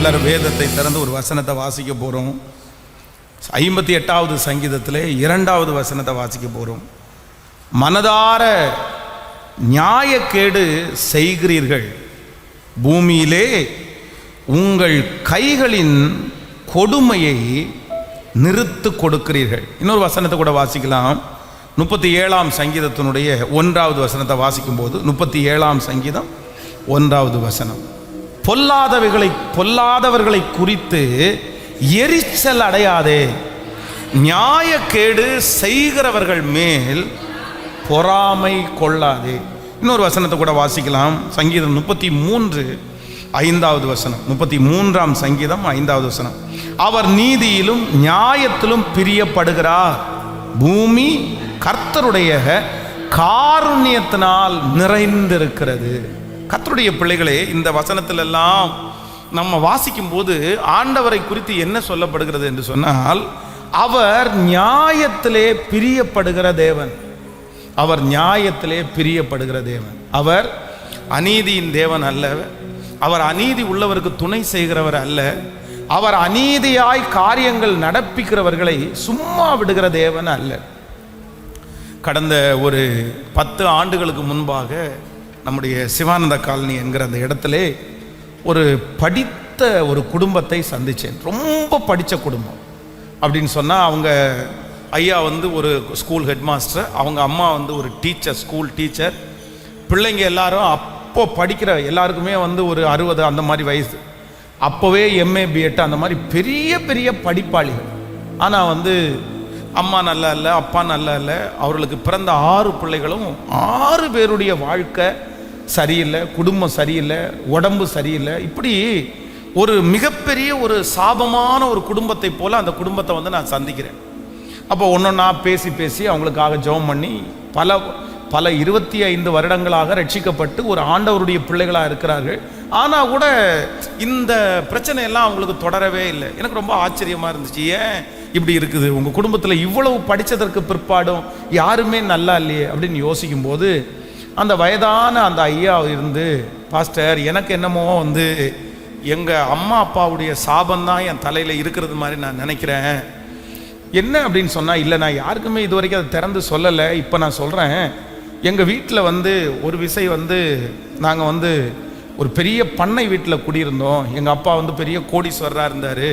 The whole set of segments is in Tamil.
எல்லாரும் வேதத்தை திறந்து ஒரு வசனத்தை வாசிக்க போகிறோம். 58வது சங்கீதத்தில் 2வது வசனத்தை வாசிக்க போகிறோம். மனதார நியாயக்கேடு செய்கிறீர்கள், பூமியிலே உங்கள் கைகளின் கொடுமையை நிறுத்து கொடுக்கிறீர்கள். இன்னொரு வசனத்தை கூட வாசிக்கலாம். 37ஆம் சங்கீதத்தினுடைய 1வது வசனத்தை வாசிக்கும் போது 37ஆம் சங்கீதம் 1வது வசனம், பொல்லாதவர்களை குறித்து எரிச்சல் அடையாதே, நியாயக்கேடு செய்கிறவர்கள் மேல் பொறாமை கொள்ளாதே. இன்னொரு வசனத்தை கூட வாசிக்கலாம். சங்கீதம் 33 5வது வசனம், 33ஆம் சங்கீதம் 5வது வசனம், அவர் நீதியிலும் நியாயத்திலும் பிரியப்படுகிறார், பூமி கர்த்தருடைய காருண்யத்தினால் நிறைந்திருக்கிறது. கர்த்தருடைய பிள்ளைகளே, இந்த வசனத்திலெல்லாம் நம்ம வாசிக்கும் போது ஆண்டவரை குறித்து என்ன சொல்லப்படுகிறது என்று சொன்னால், அவர் நியாயத்திலே பிரியப்படுகிற தேவன். அவர் நியாயத்திலே பிரியப்படுகிற தேவன். அவர் அநீதியின் தேவன் அல்ல. அவர் அநீதி உள்ளவருக்கு துணை செய்கிறவர் அல்ல. அவர் அநீதியாய் காரியங்கள் நடப்பிக்கிறவர்களை சும்மா விடுகிற தேவன் அல்ல. கடந்த ஒரு 10 ஆண்டுகளுக்கு முன்பாக நம்முடைய சிவானந்த காலனி என்கிற அந்த இடத்துல ஒரு படித்த ஒரு குடும்பத்தை சந்தித்தேன். ரொம்ப படித்த குடும்பம் அப்படின்னு சொன்னால், அவங்க ஐயா வந்து ஒரு ஸ்கூல் ஹெட் மாஸ்டர், அவங்க அம்மா வந்து ஒரு டீச்சர், ஸ்கூல் டீச்சர். பிள்ளைங்க எல்லாரும் அப்போ படிக்கிற எல்லாருக்குமே வந்து ஒரு 60 அந்த மாதிரி வயசு. அப்போவே எம்ஏ பிஎட் அந்த மாதிரி பெரிய பெரிய படிப்பாளிகள். ஆனால் வந்து அம்மா நல்லா இல்லை, அப்பா நல்லா இல்லை. அவர்களுக்கு பிறந்த 6 பிள்ளைகளும் 6 பேருடைய வாழ்க்கை சரியில்லை, குடும்பம் சரியில்லை, உடம்பு சரியில்லை. இப்படி ஒரு மிகப்பெரிய ஒரு சாபமான ஒரு குடும்பத்தை போல் அந்த குடும்பத்தை வந்து நான் சந்திக்கிறேன். அப்போ ஒன்றொன்னா பேசி அவங்களுக்காக ஜெபம் பண்ணி பல 25 வருடங்களாக ரட்சிக்கப்பட்டு ஒரு ஆண்டவருடைய பிள்ளைகளாக இருக்கிறார்கள். ஆனால் கூட இந்த பிரச்சனையெல்லாம் அவங்களுக்கு தொடரவே இல்லை. எனக்கு ரொம்ப ஆச்சரியமாக இருந்துச்சு. ஏன் இப்படி இருக்குது? உங்கள் குடும்பத்தில் இவ்வளவு படித்ததற்கு பிற்பாடும் யாருமே நல்லா இல்லையே அப்படின்னு யோசிக்கும் போது, அந்த வயதான அந்த ஐயா இருந்து, பாஸ்டர், எனக்கு என்னமோ வந்து எங்கள் அம்மா அப்பாவுடைய சாபந்தான் என் தலையில் இருக்கிறது மாதிரி நான் நினைக்கிறேன். என்ன அப்படின்னு சொன்னால், இல்லை, நான் யாருக்குமே இது வரைக்கும் அதை திறந்து சொல்லலை, இப்போ நான் சொல்கிறேன். எங்கள் வீட்டில் வந்து ஒரு விஷயம் வந்து, நாங்கள் வந்து ஒரு பெரிய பண்ணை வீட்டில் குடியிருந்தோம். எங்கள் அப்பா வந்து பெரிய கோடீஸ்வரராக இருந்தார்.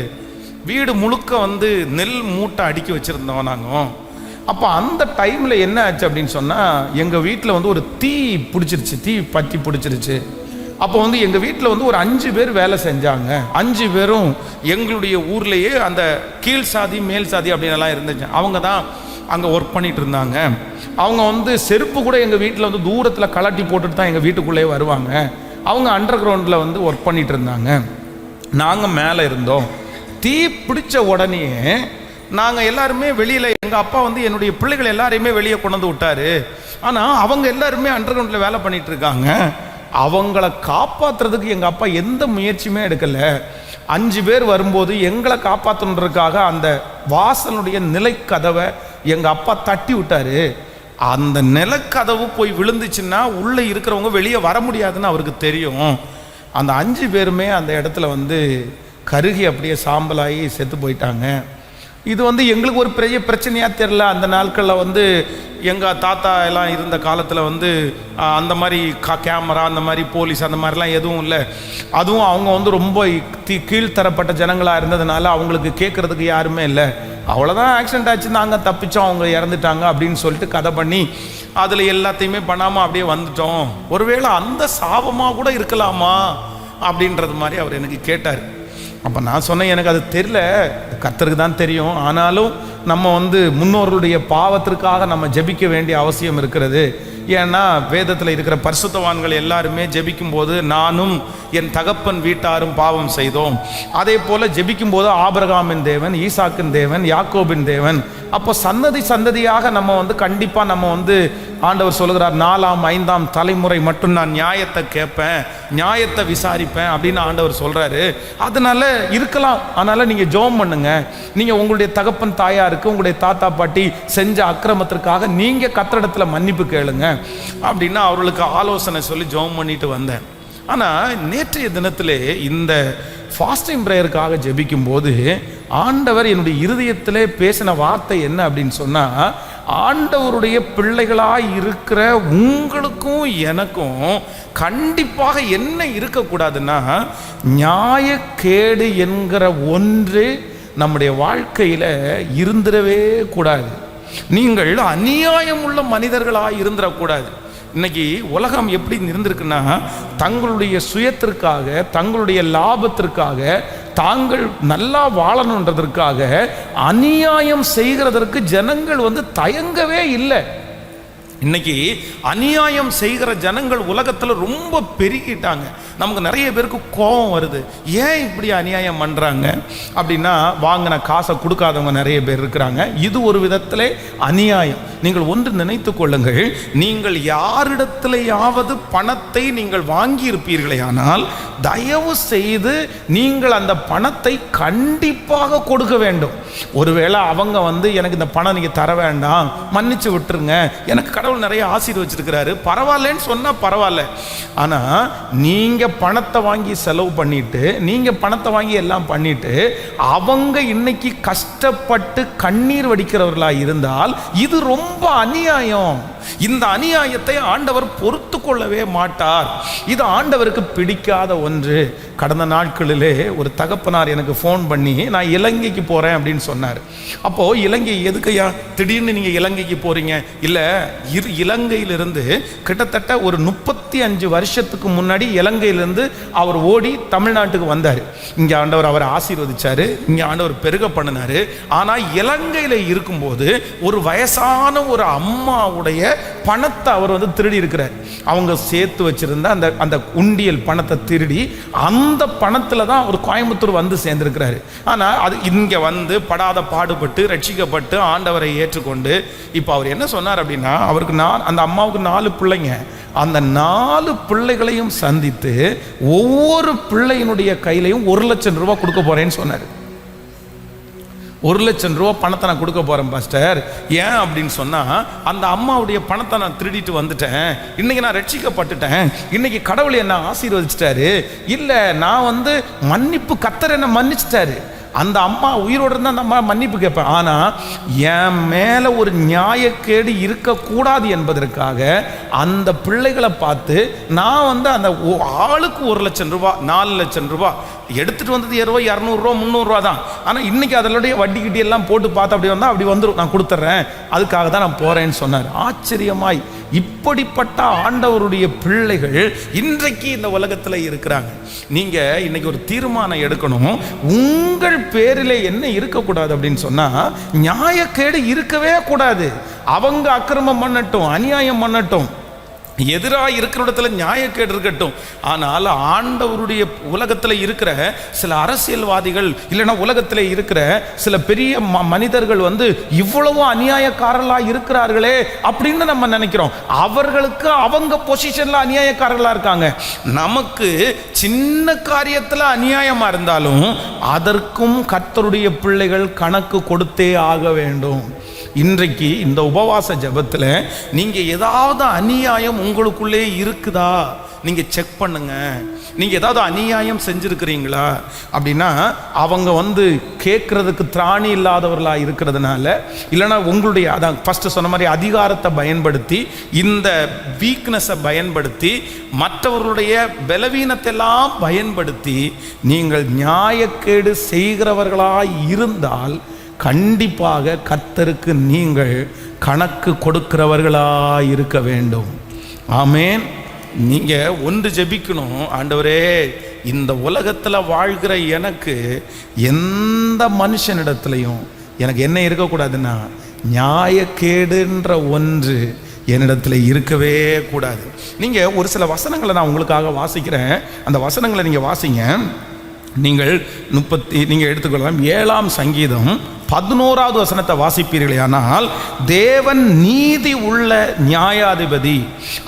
வீடு முழுக்க வந்து நெல் மூட்டை அடுக்கி வச்சுருந்தோம் நாங்கள். அப்போ அந்த டைமில் என்ன ஆச்சு அப்படின்னு சொன்னால், எங்கள் வீட்டில் வந்து ஒரு தீ பற்றி பிடிச்சிருச்சு. அப்போ வந்து எங்கள் வீட்டில் வந்து ஒரு 5 பேர் வேலை செஞ்சாங்க. 5 பேரும் எங்களுடைய ஊர்லேயே அந்த கீழ் சாதி மேல் சாதி அப்படின்லாம் இருந்துச்சு. அவங்க தான் அங்கே ஒர்க் பண்ணிட்டு இருந்தாங்க. அவங்க வந்து செருப்பு கூட எங்கள் வீட்டில் வந்து தூரத்தில் கலட்டி போட்டுட்டு தான் எங்கள் வீட்டுக்குள்ளேயே வருவாங்க. அவங்க அண்டர் கிரவுண்டில் வந்து ஒர்க் பண்ணிட்டு இருந்தாங்க. நாங்கள் மேலே இருந்தோம். தீ பிடிச்ச உடனே நாங்கள் எல்லாருமே வெளியில், எங்கள் அப்பா வந்து என்னுடைய பிள்ளைகள் எல்லாரையுமே வெளியே கொண்டு வந்து விட்டாரு. ஆனால் அவங்க எல்லாருமே அண்டர் கிரவுண்டில் வேலை பண்ணிட்டு இருக்காங்க. அவங்கள காப்பாற்றுறதுக்கு எங்கள் அப்பா எந்த முயற்சியுமே எடுக்கலை. 5 பேர் வரும்போது எங்களை காப்பாற்றணுன்றதுக்காக அந்த வாசலுடைய நிலைக்கதவை எங்கள் அப்பா தட்டி விட்டாரு. அந்த நிலக்கதவு போய் விழுந்துச்சுன்னா உள்ளே இருக்கிறவங்க வெளியே வர முடியாதுன்னு அவருக்கு தெரியும். அந்த 5 பேருமே அந்த இடத்துல வந்து கருகி அப்படியே சாம்பலாகி செத்து போயிட்டாங்க. இது வந்து எங்களுக்கு ஒரு பெரிய பிரச்சனையாக தெரில. அந்த நாட்களில் வந்து எங்கள் தாத்தா எல்லாம் இருந்த காலத்தில் வந்து அந்த மாதிரி கேமரா, அந்த மாதிரி போலீஸ், அந்த மாதிரிலாம் எதுவும் இல்லை. அதுவும் அவங்க வந்து ரொம்ப கீழ்த்தரப்பட்ட ஜனங்களாக இருந்ததுனால அவங்களுக்கு கேட்குறதுக்கு யாருமே இல்லை. அவ்வளோதான், ஆக்சிடென்ட் ஆச்சு, நாங்கள் தப்பிச்சோம், அவங்க இறந்துட்டாங்க அப்படின்னு சொல்லிட்டு கதை பண்ணி அதில் எல்லாத்தையுமே பண்ணாமல் அப்படியே வந்துட்டோம். ஒருவேளை அந்த சாபமாக கூட இருக்கலாமா அப்படின்றது மாதிரி அவர் எனக்கு கேட்டார். அப்போ நான் சொன்னேன், எனக்கு அது தெரியல, கர்த்தருக்கு தான் தெரியும். ஆனாலும் நம்ம வந்து முன்னோர்களுடைய பாவத்திற்காக நம்ம ஜெபிக்க வேண்டிய அவசியம் இருக்கிறது. ஏன்னா வேதத்தில் இருக்கிற பரிசுத்தவான்கள் எல்லாருமே ஜெபிக்கும் போது, நானும் என் தகப்பன் வீட்டாரும் பாவம் செய்தோம். அதே போல் ஜெபிக்கும் போது ஆபிரகாமின் தேவன், ஈசாக்கின் தேவன், யாக்கோபின் தேவன். அப்போ சந்ததியாக நம்ம வந்து கண்டிப்பாக நம்ம வந்து ஆண்டவர் சொல்லுகிறார், 4ஆம் 5ஆம் தலைமுறை மட்டும் நான் நியாயத்தை கேட்பேன், நியாயத்தை விசாரிப்பேன் அப்படின்னு ஆண்டவர் சொல்கிறாரு. அதனால இருக்கலாம். அதனால் நீங்கள் ஜெபம் பண்ணுங்க. நீங்கள் உங்களுடைய தகப்பன் தாயாருக்கு, உங்களுடைய தாத்தா பாட்டி செஞ்ச அக்கிரமத்திற்காக நீங்கள் கர்த்தரிடத்தில் மன்னிப்பு கேளுங்க அப்படின்னு அவர்களுக்கு ஆலோசனை சொல்லி ஜெபம் பண்ணிட்டு வந்தேன். ஆனால் நேற்றைய தினத்திலே இந்த ஃபாஸ்டிங் ப்ரேயருக்காக ஜெபிக்கும் போது ஆண்டவர் என்னுடைய இருதயத்திலே பேசின வார்த்தை என்ன அப்படின்னு சொன்னால், ஆண்டவருடைய பிள்ளைகளாய் இருக்கிற உங்களுக்கும் எனக்கும் கண்டிப்பாக என்ன இருக்கக்கூடாதுன்னா, நியாயக்கேடு என்கிற ஒன்று நம்முடைய வாழ்க்கையில் இருந்துடவே கூடாது. நீங்கள் அநியாயம் உள்ள மனிதர்களாக இருந்துடக்கூடாது. இன்னைக்கு உலகம் எப்படி இருந்திருக்குன்னா, தங்களுடைய சுயத்திற்காக, தங்களுடைய லாபத்திற்காக, தாங்கள் நல்லா வாழணுன்றதற்காக அநியாயம் செய்கிறதற்கு ஜனங்கள் தயங்கவே இல்லை. இன்னைக்கு அநியாயம் செய்கிற ஜனங்கள் உலகத்தில் ரொம்ப பெருகிட்டாங்க. நமக்கு நிறைய பேருக்கு கோபம் வருது. ஏன் இப்படி அநியாயம் பண்ணுறாங்க அப்படின்னா, வாங்கின காசை கொடுக்காதவங்க நிறைய பேர் இருக்கிறாங்க. இது ஒரு விதத்திலே அநியாயம். நீங்கள் ஒன்று நினைத்து கொள்ளுங்கள், நீங்கள் யாரிடத்திலேயாவது பணத்தை நீங்கள் வாங்கி இருப்பீர்களே ஆனால் தயவு செய்து நீங்கள் அந்த பணத்தை கண்டிப்பாக கொடுக்க வேண்டும். ஒருவேளை அவங்க எனக்கு இந்த பணம் நீங்கள் தர வேண்டாம், மன்னிச்சு விட்டுருங்க, எனக்கு கடவுள் நிறைய ஆசீர்வச்சிருக்கிறாரு, பரவாயில்லன்னு சொன்னால் பரவாயில்ல. ஆனால் நீங்கள் பணத்தை வாங்கி செலவு பண்ணிட்டு, நீங்கள் பணத்தை வாங்கி எல்லாம் பண்ணிட்டு, அவங்க இன்னைக்கு கஷ்டப்பட்டு கண்ணீர் வடிக்கிறவர்களாக இருந்தால் இது ரொம்ப அநியாயம். இந்த அநியாயத்தை ஆண்டவர் பொறுத்து கொள்ளவே மாட்டார். இது ஆண்டவருக்கு பிடிக்காத ஒன்று. கடந்த நாட்களிலே ஒரு தகப்பனார் எனக்கு ஃபோன் பண்ணி, நான் இலங்கைக்கு போகிறேன் அப்படின்னு சொன்னார். அப்போது இலங்கை எதுக்கையா திடீர்னு நீங்கள் இலங்கைக்கு போகிறீங்க? இல்லை, இலங்கையிலிருந்து கிட்டத்தட்ட ஒரு 35 வருஷத்துக்கு முன்னாடி இலங்கையிலிருந்து அவர் ஓடி தமிழ்நாட்டுக்கு வந்தார். இங்கே ஆண்டவர் அவரை ஆசீர்வதிச்சார், இங்கே ஆண்டவர் பெருக பண்ணினார். ஆனால் இலங்கையில் இருக்கும்போது ஒரு வயசான ஒரு அம்மாவுடைய பணத்தை அவர் திருடி இருக்கிறார். அவங்க சேர்த்து வச்சிருந்த அந்த உண்டியல் பணத்தை திருடி அந்த பணத்தில் தான் அவர் கோயம்புத்தூர் சேர்ந்திருக்கிறாரு. ஆனால் அது இங்கே படாத பாடுபட்டு ரட்சிக்கப்பட்டு ஆண்டவரை ஏற்றுக்கொண்டு இப்போ அவர் என்ன சொன்னார் அப்படின்னா, அவருக்கு அந்த அம்மாவுக்கு 4 பிள்ளைங்க. அந்த 4 பிள்ளைகளையும் சந்தித்து ஒவ்வொரு பிள்ளையினுடைய கையிலையும் 1 லட்சம் ரூபாய் கொடுக்க போறேன்னு சொன்னார். 1 லட்சம் ரூபா பணத்தை நான் கொடுக்க போகிறேன் பாஸ்டர். ஏன் அப்படின்னு சொன்னால், அந்த அம்மாவுடைய பணத்தை நான் திருடிட்டு வந்துட்டேன், இன்றைக்கி நான் ரட்சிக்கப்பட்டுட்டேன், இன்றைக்கி கடவுள் என்ன ஆசீர்வதிச்சிட்டாரு. இல்லை, நான் மன்னிப்பு, கர்த்தர் என்ன மன்னிச்சிட்டாரு. அந்த அம்மா உயிரோடு இருந்தால் அந்த அம்மா மன்னிப்பு கேட்பேன். ஆனால் என் மேலே ஒரு நியாயக்கேடு இருக்கக்கூடாது என்பதற்காக அந்த பிள்ளைகளை பார்த்து நான் அந்த ஆளுக்கு 1 லட்சம் ரூபா, 4 லட்சம் ரூபா எடுத்துகிட்டு வந்தது 200 ரூபா 300 ரூபா தான். ஆனால் இன்றைக்கி அதனுடைய வட்டி கிட்டி எல்லாம் போட்டு பார்த்து அப்படி வந்தால் அப்படி வந்துடும், நான் கொடுத்துட்றேன், அதுக்காக தான் நான் போகிறேன்னு சொன்னார். ஆச்சரியமாய் இப்படிப்பட்ட ஆண்டவருடைய பிள்ளைகள் இன்றைக்கு இந்த உலகத்தில் இருக்கிறாங்க. நீங்கள் இன்னைக்கு ஒரு தீர்மானம் எடுக்கணும். உங்கள் பேரில் என்ன இருக்கக்கூடாது அப்படின்னு சொன்னால், நியாயக்கேடு இருக்கவே கூடாது. அவங்க அக்கிரமம் பண்ணட்டும், அநியாயம் பண்ணட்டும், எதிராக இருக்கிற இடத்துல நியாயக்கேடு இருக்கட்டும். ஆனால் ஆண்டவருடைய உலகத்தில் இருக்கிற சில அரசியல்வாதிகள், இல்லைன்னா உலகத்தில் இருக்கிற சில பெரிய மனிதர்கள் இவ்வளவு அநியாயக்காரர்களாக இருக்கிறார்களே அப்படின்னு நம்ம நினைக்கிறோம். அவர்களுக்கு அவங்க பொசிஷன்ல அநியாயக்காரர்களாக இருக்காங்க. நமக்கு சின்ன காரியத்தில் அநியாயமாக இருந்தாலும் அதற்கும் கர்த்தருடைய பிள்ளைகள் கணக்கு கொடுத்தே ஆக வேண்டும். இன்றைக்கு இந்த உபவாச ஜெபத்தில் நீங்கள் ஏதாவது அநியாயம் உங்களுக்குள்ளே இருக்குதா நீங்கள் செக் பண்ணுங்க. நீங்கள் ஏதாவது அநியாயம் செஞ்சுருக்கிறீங்களா அப்படின்னா, அவங்க கேட்குறதுக்கு திராணி இல்லாதவர்களாக இருக்கிறதுனால, இல்லைனா உங்களுடைய அதான் ஃபஸ்ட்டு சொன்ன மாதிரி அதிகாரத்தை பயன்படுத்தி, இந்த வீக்னஸை பயன்படுத்தி, மற்றவர்களுடைய பலவீனத்தெல்லாம் பயன்படுத்தி நீங்கள் நியாயக்கேடு செய்கிறவர்களாக இருந்தால் கண்டிப்பாக கர்த்தருக்கு நீங்கள் கணக்கு கொடுக்கிறவர்களாக இருக்க வேண்டும். ஆமேன். நீங்கள் ஒன்று ஜெபிக்கணும், ஆண்டவரே இந்த உலகத்தில் வாழ்கிற எனக்கு எந்த மனுஷனிடத்துலையும் எனக்கு என்ன இருக்கக்கூடாதுன்னா, நியாயக்கேடுன்ற ஒன்று என்னிடத்தில் இருக்கவே கூடாது. நீங்கள் ஒரு சில வசனங்களை நான் உங்களுக்காக வாசிக்கிறேன், அந்த வசனங்களை நீங்கள் வாசிங்க. நீங்கள் எடுத்துக்கொள்ளலாம். 7ஆம் சங்கீதம் 11வது வசனத்தை வாசிப்பீர்களே ஆனால், தேவன் நீதி உள்ள நியாயாதிபதி,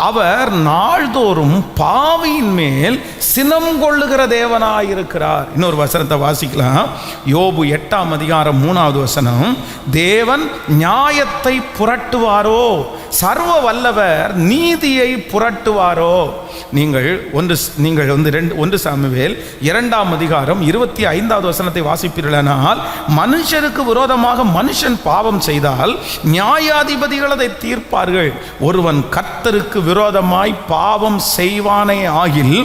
அவர் நாள்தோறும் பாவியின் மேல் சினம் கொள்ளுகிற தேவனாயிருக்கிறார். இன்னொரு வசனத்தை வாசிக்கலாம். யோபு 8ஆம் அதிகாரம் 3வது வசனம், தேவன் நியாயத்தை புரட்டுவாரோ, சர்வ வல்லவர் நீதியை புரட்டுவாரோ. நீங்கள் வந்து 1 சாமுவேல் 2ஆம் அதிகாரம் 25வது வசனத்தை வாசிப்பீர்களானால், மனுஷருக்கு விரோதமாக மனுஷன் பாவம் செய்தால் நியாயாதிபதிகள் அதை தீர்ப்பார்கள். ஒருவன் கர்த்தருக்கு விரோதமாய் பாவம் செய்வானே ஆகில்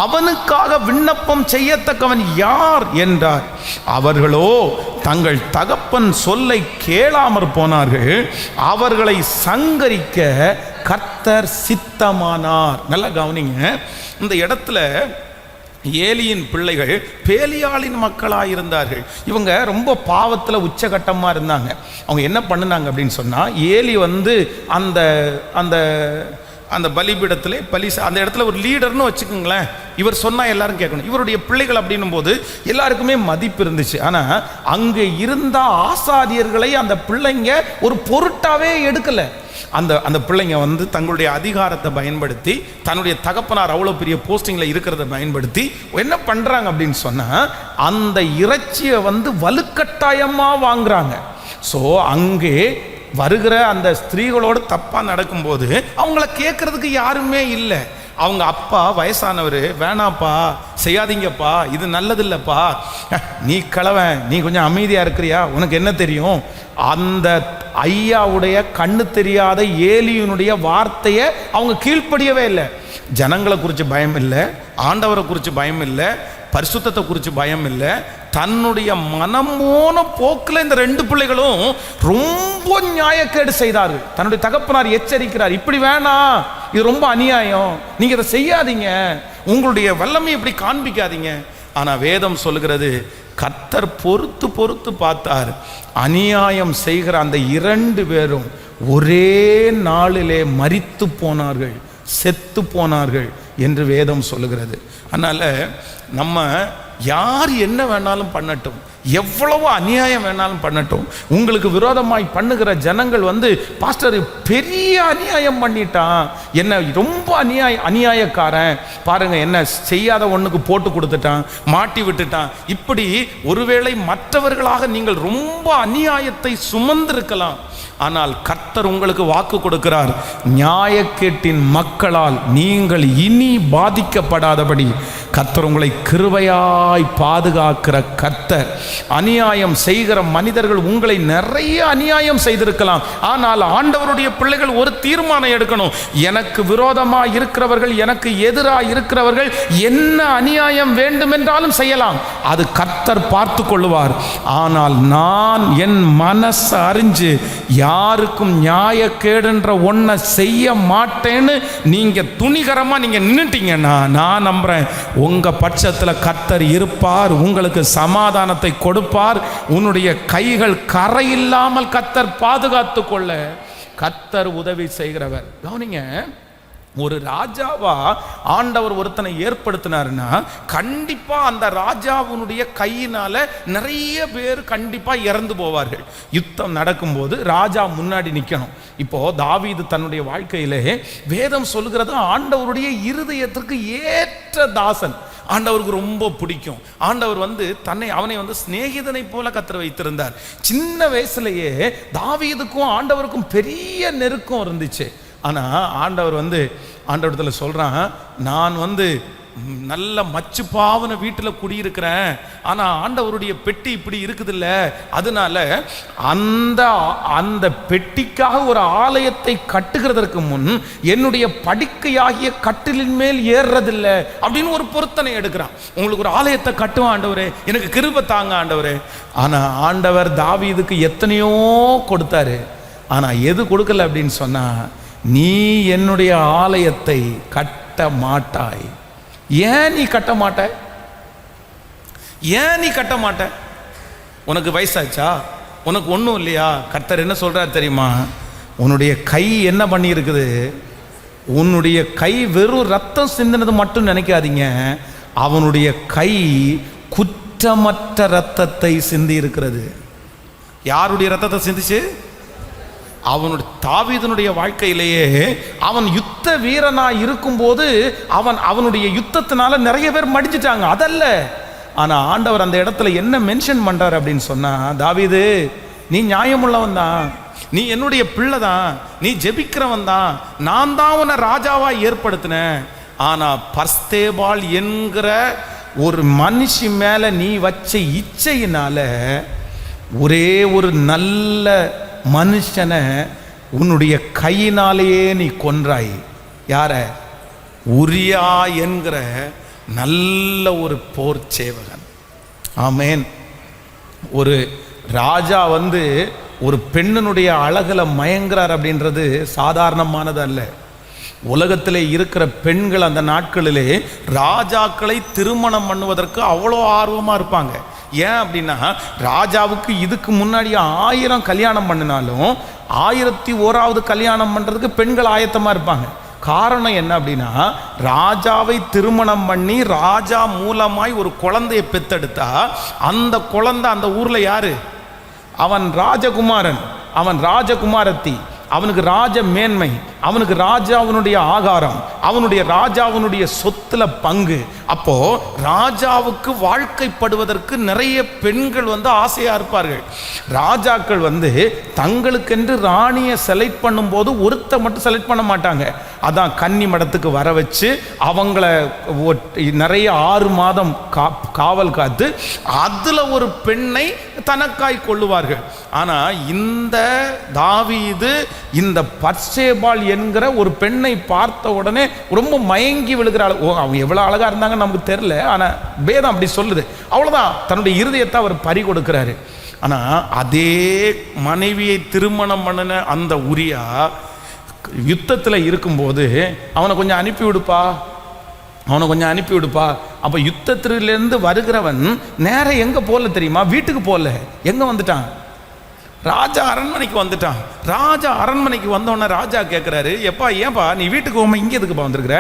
அவனுக்காக விண்ணப்பம் செய்யத்தக்கவன் யார் என்றார். அவர்களோ தங்கள் தகப்பன் சொல்லை கேளாமற் போனார்கள். அவர்களை சங்கரிக்க கர்த்தர் சித்தமானார். நல்லா கவனிங்க, இந்த இடத்துல ஏலியின் பிள்ளைகள் பேலியாளின் மக்களாயிருந்தார்கள். இவங்க ரொம்ப பாவத்தில் உச்சகட்டமாக இருந்தாங்க. அவங்க என்ன பண்ணினாங்க அப்படின்னு சொன்னால், ஏலி வந்து அந்த அந்த அந்த பலிபீடத்திலே அந்த இடத்துல ஒரு லீடர்னு வச்சுக்கோங்களேன். இவர் சொன்னால் எல்லாரும் கேட்கணும். இவருடைய பிள்ளைகள் அப்படின்னும் போது எல்லாருக்குமே மதிப்பு இருந்துச்சு. ஆனால் அங்கே இருந்த ஆசாரியர்களை அந்த பிள்ளைங்க ஒரு பொருட்டாவே எடுக்கலை. அந்த பிள்ளைங்க வந்து தங்களுடைய அதிகாரத்தை பயன்படுத்தி, தன்னுடைய தகப்பனார் அவ்வளோ பெரிய போஸ்டிங்கில் இருக்கிறத பயன்படுத்தி என்ன பண்ணுறாங்க அப்படின்னு சொன்னால், அந்த இறைச்சியை வந்து வலுக்கட்டாயமாக வாங்குறாங்க. ஸோ அங்கே வருகிற அந்த ஸ்திரீகளோடு தப்பாக நடக்கும்போது அவங்கள கேட்கறதுக்கு யாருமே இல்லை. அவங்க அப்பா வயசானவர், வேணாப்பா செய்யாதீங்கப்பா, இது நல்லதில்லைப்பா, நீ கிழவன், நீ கொஞ்சம் அமைதியாக இருக்கிறியா, உனக்கு என்ன தெரியும். அந்த ஐயாவுடைய கண்ணு தெரியாத ஏலியினுடைய வார்த்தையை அவங்க கீழ்ப்படியவே இல்லை. ஜனங்களை குறித்து பயம் இல்லை, ஆண்டவரை குறித்து பயம் இல்லை, பரிசுத்தத்தை குறித்து பயம் இல்லை. தன்னுடைய மனமோன போக்கில் இந்த 2 பிள்ளைகளும் ரொம்ப நியாயக்கேடு செய்தார்கள். தன்னுடைய தகப்பனார் எச்சரிக்கிறார், இப்படி வேணாம், இது ரொம்ப அநியாயம், நீங்க இதை செய்யாதீங்க, உங்களுடைய வல்லமை இப்படி காண்பிக்காதீங்க. ஆனா வேதம் சொல்லுகிறது, கர்த்தர் பொறுத்து பொறுத்து பார்த்தார். அநியாயம் செய்கிற அந்த 2 பேரும் ஒரே நாளிலே மரித்து போனார்கள், செத்து போனார்கள் என்று வேதம் சொல்லுகிறது. அதனால நம்ம யார் என்ன வேணாலும் பண்ணட்டும், எவ்வளவு அநியாயம் வேணாலும் பண்ணட்டும், உங்களுக்கு விரோதமாய் பண்ணுகிற ஜனங்கள் வந்து, பாஸ்டர் பெரிய அநியாயம் பண்ணிட்டான், என்ன ரொம்ப அநியாயக்காரன் பாருங்க, என்ன செய்யாத ஒண்ணுக்கு போட்டு கொடுத்துட்டான், மாட்டி விட்டுட்டான், இப்படி ஒருவேளை மற்றவர்களாக நீங்கள் ரொம்ப அநியாயத்தை சுமந்திருக்கலாம். ஆனால் கர்த்தர் உங்களுக்கு வாக்கு கொடுக்கிறார், நியாயக்கேட்டின் மக்களால் நீங்கள் இனி பாதிக்கப்படாதபடி கர்த்தர் உங்களை கிருபையாய் பாதுகாக்கிற கர்த்தர். அநியாயம் செய்கிற மனிதர்கள் உங்களை நிறைய அநியாயம் செய்திருக்கலாம். ஆனால் ஆண்டவருடைய பிள்ளைகள் ஒரு தீர்மானம் எடுக்கணும், எனக்கு விரோதமாக இருக்கிறவர்கள், எனக்கு எதிராக இருக்கிறவர்கள் என்ன அநியாயம் வேண்டுமென்றாலும் செய்யலாம், அது கர்த்தர் பார்த்து கொள்ளுவார். ஆனால் நான் என் மனசை அறிஞ்சு யாருக்கும் நியாயக்கேடுன்ற ஒன்றை செய்ய மாட்டேன்னு நீங்க துணிகரமா நீங்க நின்னுட்டீங்கன்னா, நான் நம்புறேன் உங்க பட்சத்தில் கர்த்தர் இருப்பார், உங்களுக்கு சமாதானத்தை கொடுப்பார். உன்னுடைய கைகள் கரையில்லாமல் கர்த்தர் பாதுகாத்து கொள்ள கர்த்தர் உதவி செய்கிறவர். கவனிங்க, ஒரு ராஜாவா ஆண்டவர் ஒருத்தனை ஏற்படுத்தினாருன்னா கண்டிப்பா அந்த ராஜாவுடைய கையினால நிறைய பேர் கண்டிப்பா இறந்து போவார்கள். யுத்தம் நடக்கும்போது ராஜா முன்னாடி நிக்கணும். இப்போ தாவீது தன்னுடைய வாழ்க்கையிலே வேதம் சொல்லுகிறது, ஆண்டவருடைய இருதயத்திற்கு ஏற்ற தாசன், ஆண்டவருக்கு ரொம்ப பிடிக்கும். ஆண்டவர் வந்து அவனை வந்து சிநேகிதனை போல கர்த்தர் வைத்திருந்தார். சின்ன வயசுலயே தாவீதுக்கும் ஆண்டவருக்கும் பெரிய நெருக்கம் இருந்துச்சு. ஆனா ஆண்டவர் வந்து ஆண்டவரத்தில் சொல்றான், நான் வந்து நல்ல மச்சு பாவன வீட்டில் குடியிருக்கிறேன், ஆனா ஆண்டவருடைய பெட்டி இப்படி இருக்குதுல்ல, அதனால அந்த பெட்டிக்காக ஒரு ஆலயத்தை கட்டுகிறதற்கு முன் என்னுடைய படுக்கையாகிய கட்டிலின் மேல் ஏறுறதில்லை அப்படின்னு ஒரு பொருத்தனை எடுக்கிறான். உங்களுக்கு ஒரு ஆலயத்தை கட்டுவான் ஆண்டவரே, எனக்கு கிருபை தாங்க ஆண்டவரே. ஆனா ஆண்டவர் தாவீதுக்கு எத்தனையோ கொடுத்தாரு, ஆனா எது கொடுக்கல அப்படின்னு சொன்னா, நீ என்னுடைய ஆலயத்தை கட்ட மாட்டாய். ஏன் நீ கட்ட மாட்ட? ஏன் நீ கட்ட மாட்ட? உனக்கு வயசாச்சா? உனக்கு ஒன்றும் இல்லையா? கர்த்தர் என்ன சொல்றார் தெரியுமா? உன்னுடைய கை என்ன பண்ணி இருக்குது? உன்னுடைய கை வெறும் ரத்தம் சிந்தினது மட்டும் நினைக்காதீங்க, அவனுடைய கை குற்றமற்ற ரத்தத்தை சிந்தி இருக்கிறது. யாருடைய ரத்தத்தை சிந்திச்சு? அவனுடைய தாவீதுனுடைய வாழ்க்கையிலேயே அவன் யுத்த வீரனா இருக்கும்போது அவனுடைய யுத்தத்தினால நிறைய பேர் மடிஞ்சிட்டாங்க, அதல்ல. ஆனா ஆண்டவர் அந்த இடத்துல என்ன மென்ஷன் பண்றாரு அப்படின்னு சொன்னா, தாவீது நீ நியாயமுள்ளவன் தான், நீ என்னுடைய பிள்ளை தான், நீ ஜெபிக்கிறவன் தான், நான் தான் உன்னை ராஜாவா ஏற்படுத்தினேன். ஆனால் பர்ஸ்தேபாள் என்கிற ஒரு மனுஷி மேலே நீ வச்ச இச்சையினால ஒரே ஒரு நல்ல மனுஷனை உன்னுடைய கையினாலேயே நீ கொன்றாய். யார? உரியா என்கிற நல்ல ஒரு போர் சேவகன். ஆமேன். ஒரு ராஜா ஒரு பெண்ணினுடைய அழகுல மயங்குறார் அப்படின்றது சாதாரணமானது அல்ல. உலகத்திலே இருக்கிற பெண்கள் அந்த நாட்களிலே ராஜாக்களை திருமணம் பண்ணுவதற்கு அவ்வளோ ஆர்வமாக இருப்பாங்க. ஏன் அப்படின்னா, ராஜாவுக்கு இதுக்கு முன்னாடி 1000 கல்யாணம் பண்ணினாலும் 1001வது கல்யாணம் பண்ணுறதுக்கு பெண்கள் ஆயத்தமாக இருப்பாங்க. காரணம் என்ன அப்படின்னா, ராஜாவை திருமணம் பண்ணி ராஜா மூலமாய் ஒரு குழந்தையை பெத்தெடுத்தா அந்த குழந்தை அந்த ஊரில் யாரு? அவன் ராஜகுமாரன், அவன் ராஜகுமாரத்தி, அவனுக்கு ராஜ மேன்மை, அவனுக்கு ராஜாவினுடைய ஆகாரம், அவனுடைய ராஜாவினுடைய சொத்துல பங்கு. அப்போ ராஜாவுக்கு வாழ்க்கைப்படுவதற்கு நிறைய பெண்கள் ஆசையா இருப்பார்கள். ராஜாக்கள் தங்களுக்கென்று ராணியை செலக்ட் பண்ணும்போது ஒருத்த மட்டும் செலக்ட் பண்ண மாட்டாங்க. அதான் கன்னி மடத்துக்கு வர வச்சு அவங்கள நிறைய 6 மாதம் காவல் காத்து அதுல ஒரு பெண்ணை தனக்காய் கொள்ளுவார்கள். ஆனா இந்த தாவீது இந்த பத்சேபாள் என்கிற ஒரு பெண்ணை பார்த்த உடனே ரொம்ப மயங்கி விழுகிறாள். அவங்க எவ்வளவு அழகா இருந்தாங்க நமக்கு தெரியல, ஆனா வேதம் அப்படி சொல்லுது. அவ்வளவுதான், தன்னுடைய இருதயத்தை அவர் பறி கொடுக்கிறாரு. ஆனா அதே மனைவியை திருமணம் பண்ணின அந்த உரியா யுத்தத்தில் இருக்கும்போது அவனை கொஞ்சம் அனுப்பி விடுப்பா. அப்ப யுத்தத்திலிருந்து வருகிறவன் நேரம் எங்க போல தெரியுமா? வீட்டுக்கு போல. எங்க வந்துட்டான்? ராஜா அரண்மனைக்கு வந்துட்டான். ராஜா அரண்மனைக்கு வந்தோடனே ராஜா கேட்குறாரு, எப்பா ஏன்பா நீ வீட்டுக்கு போகாம இங்கே எதுக்குப்பா வந்திருக்கிற?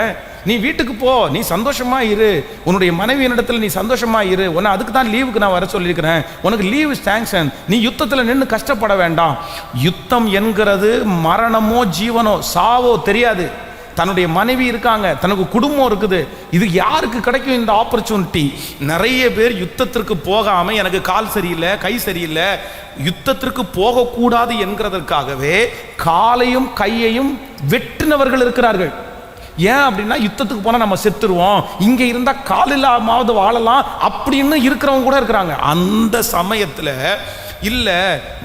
நீ வீட்டுக்கு போ, நீ சந்தோஷமா இரு, உன்னுடைய மனைவியினிடத்தில் நீ சந்தோஷமா இரு, உன்னை அதுக்கு தான் லீவுக்கு நான் வர சொல்லியிருக்கிறேன், உனக்கு லீவு சாங்ஷன், நீ யுத்தத்தில் நின்று கஷ்டப்பட வேண்டாம். யுத்தம் என்கிறது மரணமோ ஜீவனோ சாவோ தெரியாது. தன்னுடைய மனைவி இருக்காங்க, தனக்கு குடும்பம் இருக்குது. இது யாருக்கு கிடைக்கும் இந்த ஆப்பர்ச்சுனிட்டி? நிறைய பேர் யுத்தத்திற்கு போகாம எனக்கு கால் சரியில்லை, கை சரியில்லை, யுத்தத்திற்கு போகக்கூடாது என்கிறதற்காகவே காலையும் கையையும் வெட்டினவர்கள் இருக்கிறார்கள். ஏன் அப்படின்னா, யுத்தத்துக்கு போனால் நம்ம செத்துருவோம், இங்கே இருந்தால் காலில்லாமாவது வாழலாம் அப்படின்னு இருக்கிறவங்க கூட இருக்கிறாங்க. அந்த சமயத்தில் இல்லை,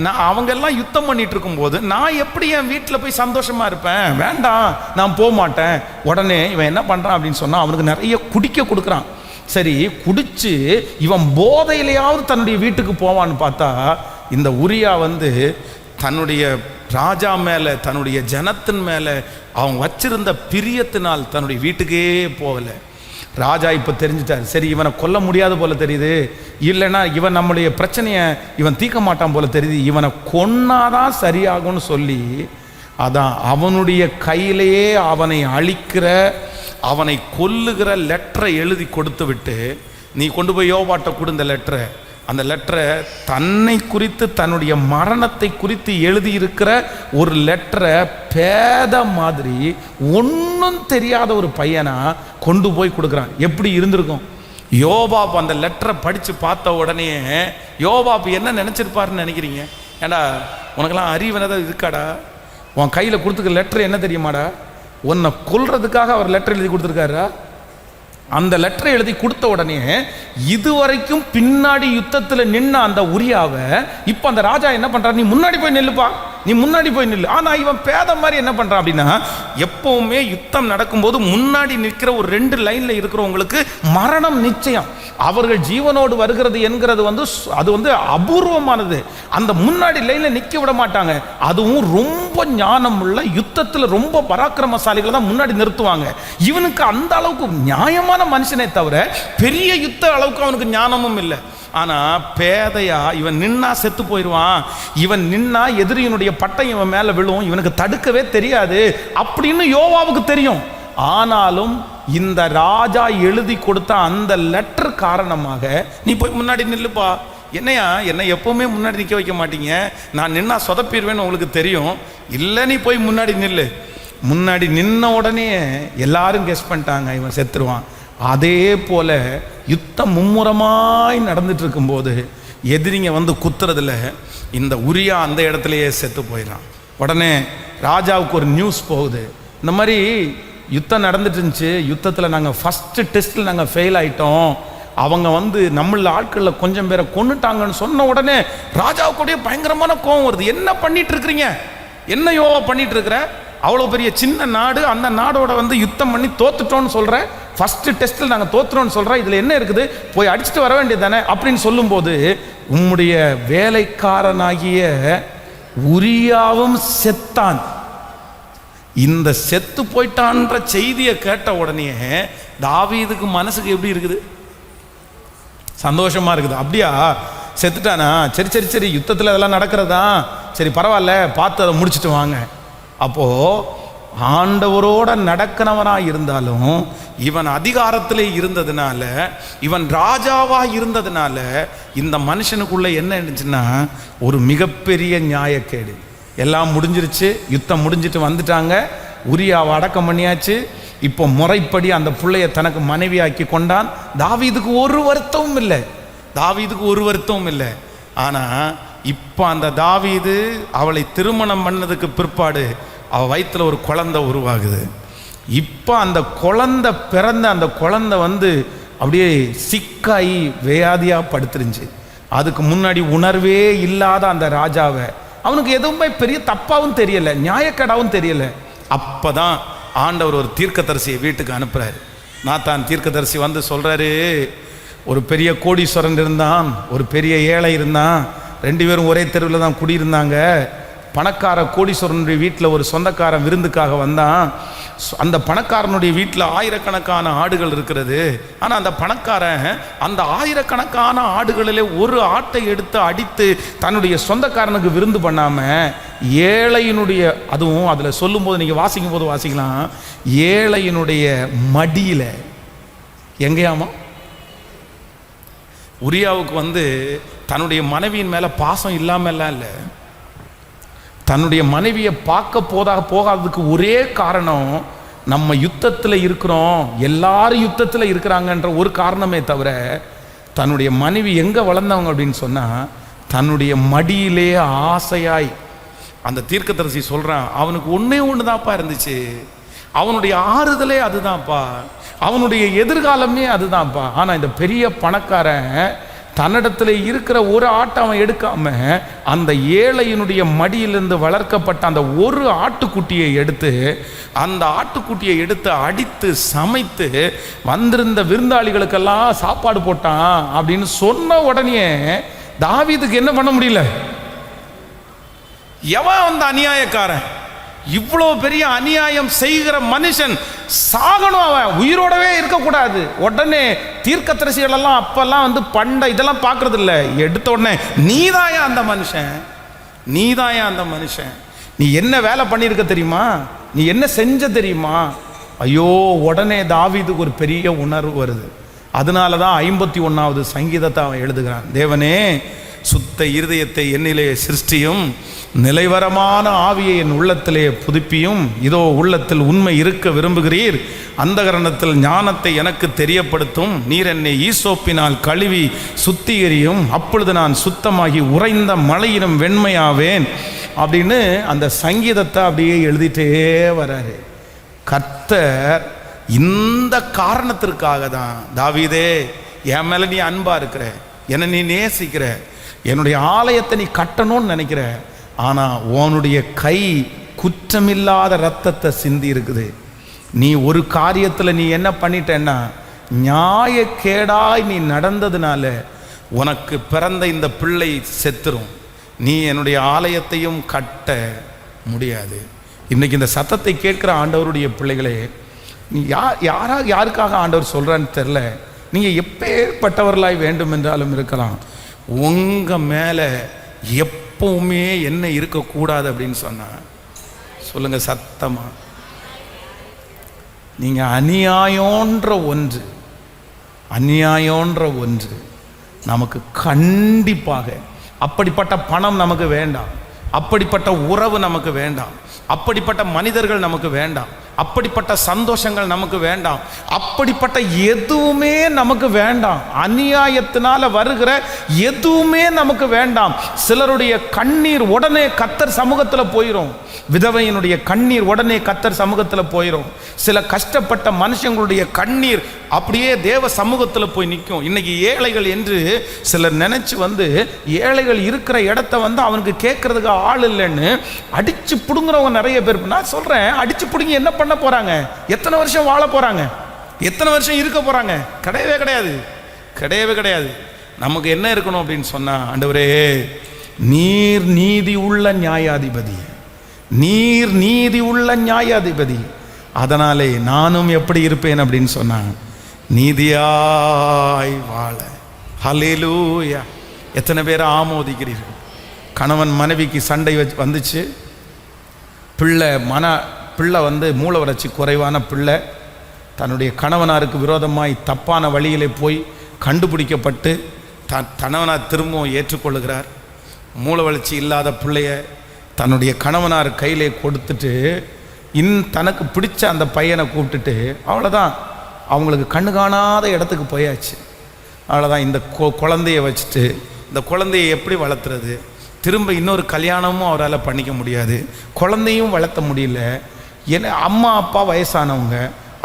நான் அவங்கெல்லாம் யுத்தம் பண்ணிட்டு இருக்கும்போது நான் எப்படி என் வீட்டில் போய் சந்தோஷமா இருப்பேன்? வேண்டாம், நான் போக மாட்டேன். உடனே இவன் என்ன பண்ணுறான் அப்படின்னு சொன்னால், அவனுக்கு நிறைய குடிக்க கொடுக்குறான். சரி, குடிச்சு இவன் போதையிலையாவது தன்னுடைய வீட்டுக்கு போவான்னு பார்த்தா, இந்த உரியா தன்னுடைய ராஜா மேலே, தன்னுடைய ஜனத்தின் மேலே அவன் வச்சிருந்த பிரியத்தினால் தன்னுடைய வீட்டுக்கே போகலை. ராஜா இப்போ தெரிஞ்சிட்டார். சரி, இவனை கொல்ல முடியாத போல தெரியுது, இல்லைன்னா இவன் நம்முடைய பிரச்சனையை இவன் தீர்க்க மாட்டான் போல தெரியுது, இவனை கொன்னாதான் சரியாகும்னு சொல்லி அதான் அவனுடைய கையிலேயே அவனை அழிக்கிற, அவனை கொல்லுகிற லெட்டரை எழுதி கொடுத்து விட்டு, நீ கொண்டு போய் யோவாட்ட கொடு இந்த லெட்டரை. அந்த லெட்டரை தன்னை குறித்து, தன்னுடைய மரணத்தை குறித்து எழுதியிருக்கிற ஒரு லெட்டரை பேத மாதிரி ஒன்றும் தெரியாத ஒரு பையனா கொண்டு போய் கொடுக்குறான். எப்படி இருந்திருக்கும்? யோவாப் அந்த லெட்டரை படித்து பார்த்த உடனே யோவாப் என்ன நினச்சிருப்பாருன்னு நினைக்கிறீங்க? ஏண்டா உனக்கெல்லாம் அறிவுனதான் இருக்காடா? உன் கையில் கொடுத்துருக்க லெட்டர் என்ன தெரியுமாடா? உன்னை கொல்றதுக்காக அவர் லெட்டர் எழுதி கொடுத்துருக்காரா? அந்த லெட்டரை எழுதி கொடுத்த உடனே இதுவரைக்கும் பின்னாடி யுத்தத்தில் நின்ன அந்த உரியாவை இப்போ அந்த ராஜா என்ன பண்றாரு? நீ முன்னாடி போய் நில்லுப்பா, நீ முன்னாடி போய் நில்லு. ஆனா இவன் பேத மாதிரி என்ன பண்றான் அப்படின்னா, எப்பவுமே யுத்தம் நடக்கும்போது முன்னாடி நிற்கிற ஒரு 2 லைன்ல இருக்கிறவங்களுக்கு மரணம் நிச்சயம். அவர்கள் ஜீவனோடு வருகிறது என்கிறது அது அபூர்வமானது. அந்த முன்னாடி லைன்ல நிக்க விட மாட்டாங்க. அதுவும் ரொம்ப ஞானம் உள்ள, யுத்தத்தில் ரொம்ப பராக்கிரமசாலிகளை தான் முன்னாடி நிறுத்துவாங்க. இவனுக்கு அந்த அளவுக்கு நியாயமான மனுஷனே தவிர பெரிய யுத்த அளவுக்கு அவனுக்கு ஞானமும் இல்லை. ஆனா பேதையா இவன் நின்னா செத்து போயிடுவான், இவன் நின்னா எதிரியினுடைய பட்டை இவன் மேல விழும், இவனுக்கு தடுக்கவே தெரியாது அப்படின்னு யோவாவுக்கு தெரியும். ஆனாலும் இந்த ராஜா எழுதி கொடுத்த அந்த லெட்டர் காரணமாக, நீ போய் முன்னாடி நில்லுப்பா. என்னை எப்பவுமே முன்னாடி நிற்க வைக்க மாட்டீங்க, நான் நின்னா சொதப்பிடுவேன்னு உங்களுக்கு தெரியும், இல்லை நீ போய் முன்னாடி நில்லு. முன்னாடி நின்ன உடனே எல்லாரும் கெஸ் பண்ணிட்டாங்க இவன் செத்துருவான். அதே போல யுத்தம் மும்முரமாய் நடந்துட்டு இருக்கும்போது எதிரிங்க குத்துறதுல இந்த உரியா அந்த இடத்துலயே செத்து போயிடறான். உடனே ராஜாவுக்கு ஒரு நியூஸ் போகுது, இந்த மாதிரி யுத்தம் நடந்துட்டு இருந்துச்சு, யுத்தத்தில் நாங்கள் ஃபஸ்ட்டு டெஸ்ட்டில் நாங்கள் ஃபெயில் ஆகிட்டோம், அவங்க வந்து நம்மள ஆட்களில் கொஞ்சம் பேரை கொன்னுட்டாங்கன்னு சொன்ன உடனே ராஜாவுக்குடைய பயங்கரமான கோபம் வருது. என்ன பண்ணிட்டு இருக்கிறீங்க, என்ன யோகா பண்ணிட்டு இருக்கிற, அவ்வளோ பெரிய சின்ன நாடு, அந்த நாடோட வந்து யுத்தம் பண்ணி தோத்துட்டோன்னு சொல்கிற, ஃபஸ்ட்டு டெஸ்ட்டில் நாங்கள் தோத்துட்டோன்னு சொல்கிறேன், இதில் என்ன இருக்குது, போய் அடிச்சுட்டு வர வேண்டியது தானே அப்படின்னு சொல்லும்போது, உம்முடைய வேலைக்காரனாகிய உரியாவும் செத்தான். இந்த செத்து போயிட்டான்ற செய்தியை கேட்ட உடனே தாவீதுக்கு மனசுக்கு எப்படி இருக்குது, சந்தோஷமா இருக்குது. அப்படியா, செத்துட்டானா, சரி சரி சரி, யுத்தத்தில் அதெல்லாம் நடக்கிறதா, சரி பரவாயில்ல, பார்த்து அதை முடிச்சுட்டு வாங்க. அப்போ ஆண்டவரோட நடக்கிறவனாக இருந்தாலும் இவன் அதிகாரத்தில் இருந்ததுனால, இவன் ராஜாவா இருந்ததுனால இந்த மனுஷனுக்குள்ள என்ன இருந்துச்சுன்னா ஒரு மிகப்பெரிய நியாயக்கேடு. எல்லாம் முடிஞ்சிருச்சு, யுத்தம் முடிஞ்சிட்டு வந்துட்டாங்க, உரியாவை அடக்கம் பண்ணியாச்சு. இப்போ முறைப்படி அந்த பிள்ளைய தனக்கு மனைவியாக்கி கொண்டான். தாவீதுக்கு ஒரு வருத்தமும் இல்லை, தாவீதுக்கு ஒரு வருத்தமும் இல்லை. ஆனால் இப்போ அந்த தாவீது அவளை திருமணம் பண்ணதுக்கு பிற்பாடு அவள் வயிற்றில் ஒரு குழந்தை உருவாகுது. இப்போ அந்த குழந்தை பிறந்த அந்த குழந்தை வந்து அப்படியே சிக்காயி வியாதியாக படுத்துருந்துச்சு. அதுக்கு முன்னாடி உணர்வே இல்லாத அந்த ராஜாவை அவனுக்கு எதுவுமே பெரிய தப்பாகவும் தெரியலை, நியாயக்கேடாவும் தெரியலை. அப்போ தான் ஆண்டவர் ஒரு தீர்க்கதரிசியை வீட்டுக்கு அனுப்புகிறாரு. நாத்தான் தீர்க்கதரிசி வந்து சொல்கிறாரு, ஒரு பெரிய கோடீஸ்வரன் இருந்தான், ஒரு பெரிய ஏழை இருந்தான், ரெண்டு பேரும் ஒரே தெருவில் தான் குடியிருந்தாங்க. பணக்கார கோடீஸ்வரனுடைய வீட்டில் ஒரு சொந்தக்காரன் விருந்துக்காக வந்தான். அந்த பணக்காரனுடைய வீட்டில் ஆயிரக்கணக்கான ஆடுகள் இருக்கிறது. ஆனால் அந்த பணக்காரன் அந்த ஆயிரக்கணக்கான ஆடுகளிலே ஒரு ஆட்டை எடுத்து அடித்து தன்னுடைய சொந்தக்காரனுக்கு விருந்து பண்ணாமல் ஏழையினுடைய, அதுவும் அதில் சொல்லும்போது நீங்கள் வாசிக்கும் போது வாசிக்கலாம், ஏழையினுடைய மடியில் எங்கேயாமா உரியாவுக்கு வந்து தன்னுடைய மனைவியின் மேலே பாசம் இல்லாமல்லாம் இல்லை, தன்னுடைய மனைவியை பார்க்க போகாததுக்கு ஒரே காரணம் நம்ம யுத்தத்தில் இருக்கிறோம், எல்லாரும் யுத்தத்தில் இருக்கிறாங்கன்ற ஒரு காரணமே தவிர, தன்னுடைய மனைவி எங்கே வளர்ந்தவங்க அப்படின்னு சொன்னால் தன்னுடைய மடியிலே ஆசையாய். அந்த தீர்க்கதரிசி சொல்கிறான், அவனுக்கு ஒன்றே ஒன்று தான்ப்பா இருந்துச்சு, அவனுடைய ஆறுதலே அதுதான்ப்பா, அவனுடைய எதிர்காலமே அதுதான்ப்பா. ஆனால் இந்த பெரிய பணக்காரன் தன்னிடத்தில் இருக்கிற ஒரு ஆட்டை அவன் எடுக்காம அந்த ஏழையினுடைய மடியிலிருந்து வளர்க்கப்பட்ட அந்த ஒரு ஆட்டுக்குட்டியை எடுத்து, அந்த ஆட்டுக்குட்டியை எடுத்து அடித்து சமைத்து வந்திருந்த விருந்தாளிகளுக்கெல்லாம் சாப்பாடு போட்டான் அப்படின்னு சொன்ன உடனே தாவீதுக்கு என்ன பண்ண முடியல, எவன் அந்த அநியாயக்காரன், இவ்வளோ பெரிய அநியாயம் செய்கிற மனுஷன் சாகணும், அவன் உயிரோடவே இருக்கக்கூடாது. உடனே தீர்க்கதரிசிகளெல்லாம் அப்பெல்லாம் வந்து இதெல்லாம் பார்க்கறது இல்லை, எடுத்த உடனே நீதாயா அந்த மனுஷன், நீதாயா அந்த மனுஷன், நீ என்ன வேலை பண்ணியிருக்க தெரியுமா, நீ என்ன செஞ்ச தெரியுமா. ஐயோ, உடனே தாவீதுக்கு ஒரு பெரிய உணர்வு வருது. அதனால தான் 51வது சங்கீதத்தை அவன் எழுதுகிறான். தேவனே, சுத்த இருதயத்தை என்னிலே சிருஷ்டியும், நிலைவரமான ஆவியை என் உள்ளத்திலே புதுப்பியும். இதோ உள்ளத்தில் உண்மை இருக்க விரும்புகிறீர், அந்த கரணத்தில் ஞானத்தை எனக்கு தெரியப்படுத்தும். நீர் என்னை ஈசோப்பினால் கழுவி சுத்திகரியும், அப்பொழுது நான் சுத்தமாகி உறைந்த மலையினும் வெண்மையாவேன் அப்படின்னு அந்த சங்கீதத்தை அப்படியே எழுதிட்டே வராரு. கர்த்தர் இந்த காரணத்திற்காக தான், தாவீதே என் மேலே நீ அன்பா இருக்கிற, என்னை நீ நேசிக்கிற, என்னுடைய ஆலயத்தை நீ கட்டணும்னு நினைக்கிற, ஆனால் உன்னுடைய கை குற்றமில்லாத ரத்தத்தை சிந்தி இருக்குது. நீ ஒரு காரியத்தில் நீ என்ன பண்ணிட்டேன்னா, நியாயக்கேடாய் நீ நடந்ததுனால உனக்கு பிறந்த இந்த பிள்ளை செத்துரும், நீ என்னுடைய ஆலயத்தையும் கட்ட முடியாது. இன்னைக்கு இந்த சத்தத்தை கேட்குற ஆண்டவருடைய பிள்ளைகளே, நீ யாருக்காக ஆண்டவர் சொல்கிறான்னு தெரில, நீங்கள் எப்பேற்பட்டவர்களாய் வேண்டும் என்றாலும் இருக்கலாம், உங்கள் மேலே எப்பவுமே என்ன இருக்கக்கூடாது அப்படின்னு சொன்னா சொல்லுங்க சத்தமா, நீங்க அநியாயன்ற ஒன்று நமக்கு கண்டிப்பாக, அப்படிப்பட்ட பணம் நமக்கு வேண்டாம், அப்படிப்பட்ட உறவு நமக்கு வேண்டாம், அப்படிப்பட்ட மனிதர்கள் நமக்கு வேண்டாம், அப்படிப்பட்ட சந்தோஷங்கள் நமக்கு வேண்டாம். அப்படிப்பட்ட எதுவுமே நமக்கு வேண்டாம். அநியாயத்தினால வருகிற எதுவுமே நமக்கு வேண்டாம். சிலருடைய கண்ணீர் உடனே கர்த்தர் சமூகத்தில் போயிடும். விதவையினுடைய கண்ணீர் உடனே கர்த்தர் சமூகத்தில் போயிடும். சில கஷ்டப்பட்ட மனுஷங்களுடைய கண்ணீர் அப்படியே தேவ சமூகத்தில் போய் நிற்கும். இன்னைக்கு ஏழைகள் என்று சிலர் நினைச்சு ஏழைகள் இருக்கிற இடத்த அவனுக்கு கேட்கறதுக்கு ஆள் இல்லைன்னு அடிச்சு புடுங்குறவங்க நிறைய பேர். நான் சொல்றேன், அடிச்சு புடுங்கி என்ன பண்ண போறாங்க? எத்தனை வருஷம் வாழ போறாங்க? எத்தனை வருஷம் இருக்க போறாங்க? கிடையவே கிடையாது, கிடையவே கிடையாது. நமக்கு என்ன இருக்கணும் அப்படின்னு சொன்னா, ஆண்டவரே நீர் நீதி உள்ள நியாயாதிபதி, நீர் நீதி உள்ள நியாயாதிபதி, அதனாலே நானும் எப்படி இருப்பேன் அப்படின்னு சொன்னான், நீதியாய் வாழ. ஹல்லேலூயா. எத்தனை பேர் ஆமோதிக்கிறீர்கள்? கணவன் மனைவிக்கு சண்டை வந்துச்சு, பிள்ளை மூளை வளர்ச்சி குறைவான பிள்ளை தன்னுடைய கணவனாருக்கு விரோதமாய் தப்பான வழியிலே போய் கண்டுபிடிக்கப்பட்டு கணவனார் திரும்பவும் ஏற்றுக்கொள்ளுகிறார். மூளை வளர்ச்சி இல்லாத பிள்ளைய தன்னுடைய கணவனார் கையிலே கொடுத்துட்டு தனக்கு பிடிச்ச அந்த பையனை கூப்பிட்டுட்டு அவ்வளோதான், அவங்களுக்கு கண்ணு காணாத இடத்துக்கு போயாச்சு. அவ்வளோதான். இந்த குழந்தைய வச்சுட்டு இந்த குழந்தையை எப்படி வளர்த்துறது? திரும்ப இன்னொரு கல்யாணமும் அவரால் பண்ணிக்க முடியாது, குழந்தையும் வளர்த்த முடியல. ஏன்னா அம்மா அப்பா வயசானவங்க.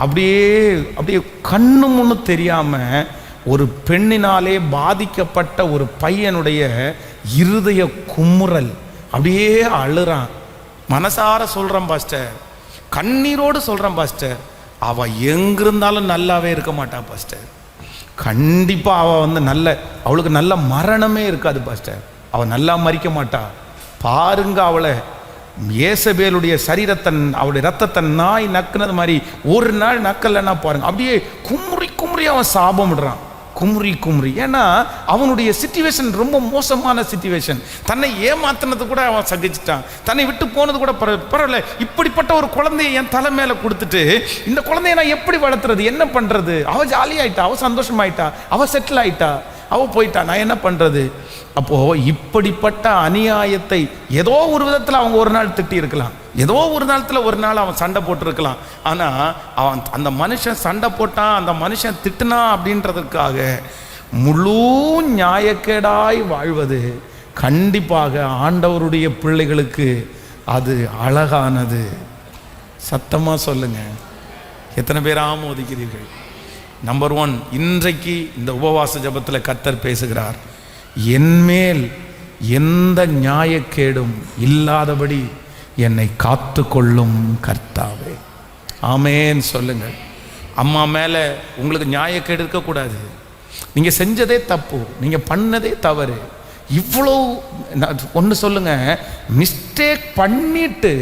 அப்படியே கண்ணு முன்னு தெரியாமல் ஒரு பெண்ணினாலே பாதிக்கப்பட்ட ஒரு பையனுடைய இருதய குமுறல். அப்படியே அழுறான். மனசார சொல்கிறேன் பாஸ்டர், கண்ணீரோடு சொல்கிறேன் பாஸ்டர், அவள் எங்கிருந்தாலும் நல்லாவே இருக்க மாட்டா பாஸ்டர். கண்டிப்பாக அவள் அவளுக்கு நல்ல மரணமே இருக்காது பாஸ்டர். அவள் நல்லா மறிக்க மாட்டா. பாருங்க, அவளை ஏசபேலுடைய சரீரத்தை, அவளுடைய ரத்தத்தை நாய் நக்குனது மாதிரி ஒரு நாள் நக்கலைன்னா பாருங்க, அப்படியே குமுறி குமுறி அவன் சாபம் விடுறான். குமுறி. ஏன்னா அவனுடைய சிச்சுவேஷன் ரொம்ப மோசமான சிச்சுவேஷன். தன்னை ஏமாத்தினது கூட அவன் சகிச்சிட்டான், தன்னை விட்டு போனது கூட பரவாயில்ல. இப்படிப்பட்ட ஒரு குழந்தைய என் தலை மேல கொடுத்துட்டு இந்த குழந்தைய நான் எப்படி வளர்த்துறது, என்ன பண்றது? அவ ஜாலி ஆயிட்டா, அவ சந்தோஷமாயிட்டா, அவ செட்டில் ஆயிட்டா, அவ போயிட்டா, நான் என்ன பண்றது? அப்போ இப்படிப்பட்ட அநியாயத்தை ஏதோ ஒரு விதத்தில் அவங்க ஒரு நாள் திட்டி இருக்கலாம், ஏதோ ஒரு நாள் அவன் சண்டை போட்டிருக்கலாம். ஆனா அவன் அந்த மனுஷன் சண்டை போட்டான், அந்த மனுஷன் திட்டினா அப்படின்றதுக்காக முழு நியாயக்கேடாய் வாழ்வது கண்டிப்பாக ஆண்டவருடைய பிள்ளைகளுக்கு அது அழகானது. சத்தமா சொல்லுங்க, எத்தனை பேர் ஆமோதிக்கிறீர்கள்? நம்பர் 1, இன்றைக்கு இந்த உபவாச ஜபத்தில் கர்த்தர் பேசுகிறார், என்மேல் எந்த நியாயக்கேடும் இல்லாதபடி என்னை காத்து கொள்ளும் கர்த்தாவே. ஆமேன் சொல்லுங்கள். அம்மா மேலே உங்களுக்கு நியாயக்கேடு இருக்கக்கூடாது. நீங்கள் செஞ்சதே தப்பு, நீங்கள் பண்ணதே தவறு. இவ்வளோ ஒன்று சொல்லுங்க, மிஸ்டேக் பண்ணிட்டு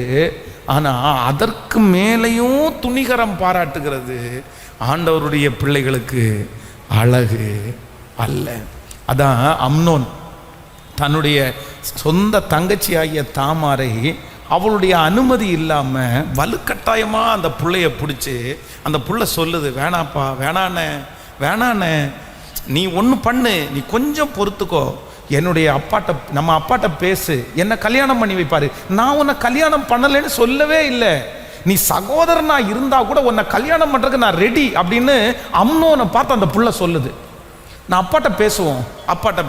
ஆனால் அதற்கு மேலேயும் துணிகரம் பாராட்டுகிறது ஆண்டவருடைய பிள்ளைகளுக்கு அழகு அல்ல. அதான் அம்னோன் தன்னுடைய சொந்த தங்கச்சி ஆகிய தாமாரை அவளுடைய அனுமதி இல்லாமல் வலுக்கட்டாயமாக அந்த பிள்ளைய பிடிச்சி, அந்த புள்ள சொல்லுது, வேணாப்பா, வேணாண்ணே, நீ ஒன்று பண்ணு, நீ கொஞ்சம் பொறுத்துக்கோ, என்னுடைய நம்ம அப்பாட்ட பேசு, என்னை கல்யாணம் பண்ணி வைப்பாரு. நான் உன்னை கல்யாணம் பண்ணலைன்னு சொல்லவே இல்லை, நீ சகோதரனா இருந்தா கூட உன்னை கல்யாணம் பண்றதுக்கு நான் ரெடி அப்படின்னு அம்னோனை பார்த்து அந்த புள்ள சொல்லுது. நான் அப்பாட்ட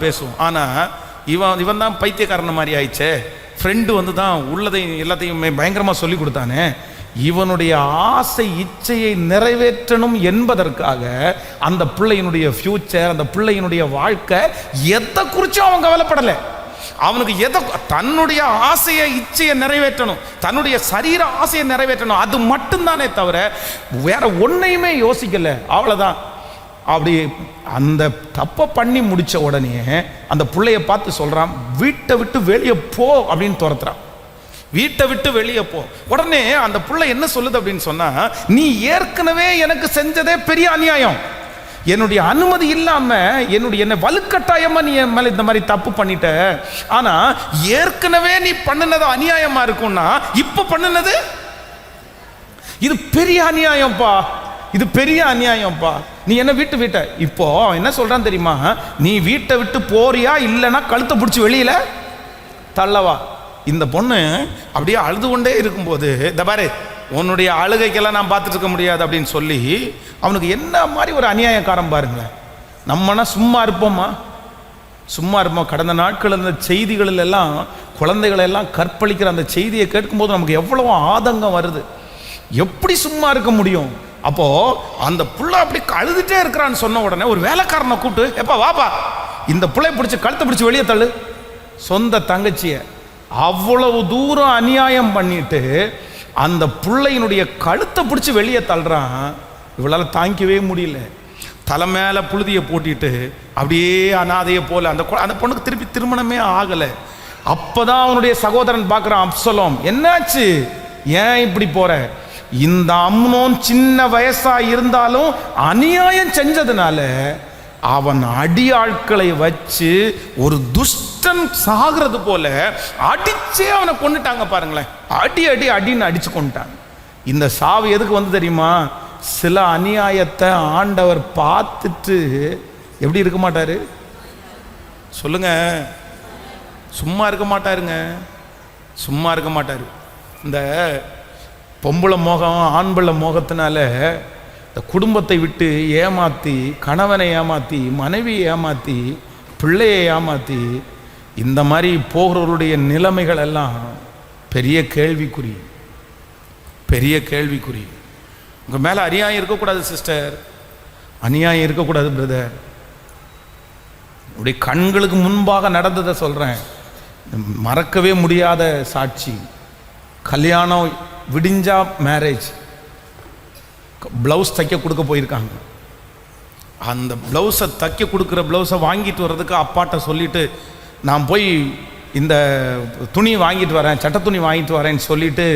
பேசுவோம். ஆனா இவன் தான் பைத்தியக்காரன மாதிரி ஆயிடுச்சே, ஃப்ரெண்டு தான் உள்ளதையும் எல்லாத்தையுமே பயங்கரமா சொல்லி கொடுத்தானே, இவனுடைய ஆசை இச்சையை நிறைவேற்றணும் என்பதற்காக அந்த பிள்ளையினுடைய ஃபியூச்சர், அந்த பிள்ளையினுடைய வாழ்க்கை எதை குறிச்சும் அவன் கவலைப்படலை. அவனுக்கு தன்னுடைய ஆசையை இச்சையை நிறைவேற்றணும், தன்னுடைய சரீர ஆசையை நிறைவேற்றணும், அது மட்டும்தானே தவிர வேற ஒன்னையுமே யோசிக்கல. அவ்வளவுதான். அப்படி அந்த தப்பை பண்ணி முடிச்ச உடனே அந்த பிள்ளைய பார்த்து சொல்றான், வீட்டை விட்டு வெளியே போ அப்படின்னு துரத்துறான். வீட்டை விட்டு வெளியே போ. உடனே அந்த பிள்ளை என்ன சொல்லுது அப்படின்னு சொன்னா, நீ ஏற்கனவே எனக்கு செஞ்சதே பெரிய அநியாயம், என்னுடைய அனுமதி இல்லாம என்னை வலுக்கட்டாயமா நீ என் மேல இந்த மாதிரி தப்பு பண்ணிட்ட, ஆனா ஏற்கனவே நீ பண்ணினது அநியாயமா இருக்கும்னா இப்ப பண்ணினது இது பெரிய அநியாயம்ப்பா, இது பெரிய அநியாயம்ப்பா, நீ என்ன வீட்டை இப்போ என்ன சொல்றான் தெரியுமா, நீ வீட்டை விட்டு போறியா இல்லைன்னா கழுத்தை பிடிச்சி வெளியில தள்ளவா. இந்த பொண்ணு அப்படியே அழுது கொண்டே இருக்கும்போது, இந்த பாரு உன்னுடைய அழுகைக்கெல்லாம் நான் பார்த்துட்டு இருக்க முடியாது அப்படின்னு சொல்லி அவனுக்கு என்ன மாதிரி ஒரு அநியாயக்காரன் பாருங்களேன். நம்மனா சும்மா இருப்போமா? சும்மா இருப்போம். கடந்த நாட்கள் அந்த செய்திகளில் எல்லாம் குழந்தைகளை எல்லாம் கற்பழிக்கிற அந்த செய்தியை கேட்கும்போது நமக்கு எவ்வளவோ ஆதங்கம் வருது. எப்படி சும்மா இருக்க முடியும்? அப்போ அந்த புள்ள அப்படி அழுதுட்டே இருக்கிறான்னு சொன்ன உடனே ஒரு வேலைக்காரனை கூப்பிட்டு, எப்பா வாப்பா, இந்த புள்ளைய பிடிச்சி கழுத்தை பிடிச்சி வெளியே தள்ளு. சொந்த தங்கச்சிய அவ்வளவு தூரம் அநியாயம் பண்ணிட்டு அந்த பிள்ளையினுடைய கழுத்தை பிடிச்சி வெளியே தள்ளுறான். இவளால் தாங்கிக்கவே முடியல. தலை மேலே புழுதியை போட்டிட்டு அப்படியே அனாதையை போல அந்த பொண்ணுக்கு திருப்பி திருமணமே ஆகலை. அப்போதான் அவனுடைய சகோதரன் பார்க்குறான், அப்சலோம் என்னாச்சு, ஏன் இப்படி போற? இந்த அம்னோன் சின்ன வயசா இருந்தாலும் அநியாயம் செஞ்சதுனால அவன் அடி ஆட்களை வச்சு ஒரு துஷ்டன் சாகிறது போல அடிச்சே அவனை கொண்டுட்டாங்க பாருங்களேன். அடி அடி அடின்னு அடிச்சு கொண்டுட்டாங்க. இந்த சாவு எதுக்கு வந்து தெரியுமா? சில அநியாயத்தை ஆண்டவர் பார்த்துட்டு எப்படி இருக்க மாட்டாரு சொல்லுங்க? சும்மா இருக்க மாட்டாருங்க, சும்மா இருக்க மாட்டாரு. இந்த பொம்பளை மோகம் ஆண்பிள்ளை மோகத்தினால இந்த குடும்பத்தை விட்டு ஏமாற்றி, கணவனை ஏமாற்றி, மனைவியை ஏமாற்றி, பிள்ளையை ஏமாற்றி இந்த மாதிரி போகிறவருடைய நிலைமைகள் எல்லாம் பெரிய கேள்விக்குறி, பெரிய கேள்விக்குறி. உங்கள் மேலே அநியாயம் இருக்கக்கூடாது சிஸ்டர், அநியாயம் இருக்கக்கூடாது பிரதர். உடைய கண்களுக்கு முன்பாக நடந்ததை சொல்கிறேன், மறக்கவே முடியாத சாட்சி. கல்யாணம் விடிஞ்சா மேரேஜ், ப்ளவுஸ் தைக்க கொடுக்க போயிருக்காங்க. அந்த ப்ளவுஸை தைக்க கொடுக்குற ப்ளவுஸை வாங்கிட்டு வர்றதுக்கு அப்பாட்ட சொல்லிவிட்டு நான் போய் இந்த துணி வாங்கிட்டு வரேன், சட்ட துணி வாங்கிட்டு வரேன்னு சொல்லிவிட்டு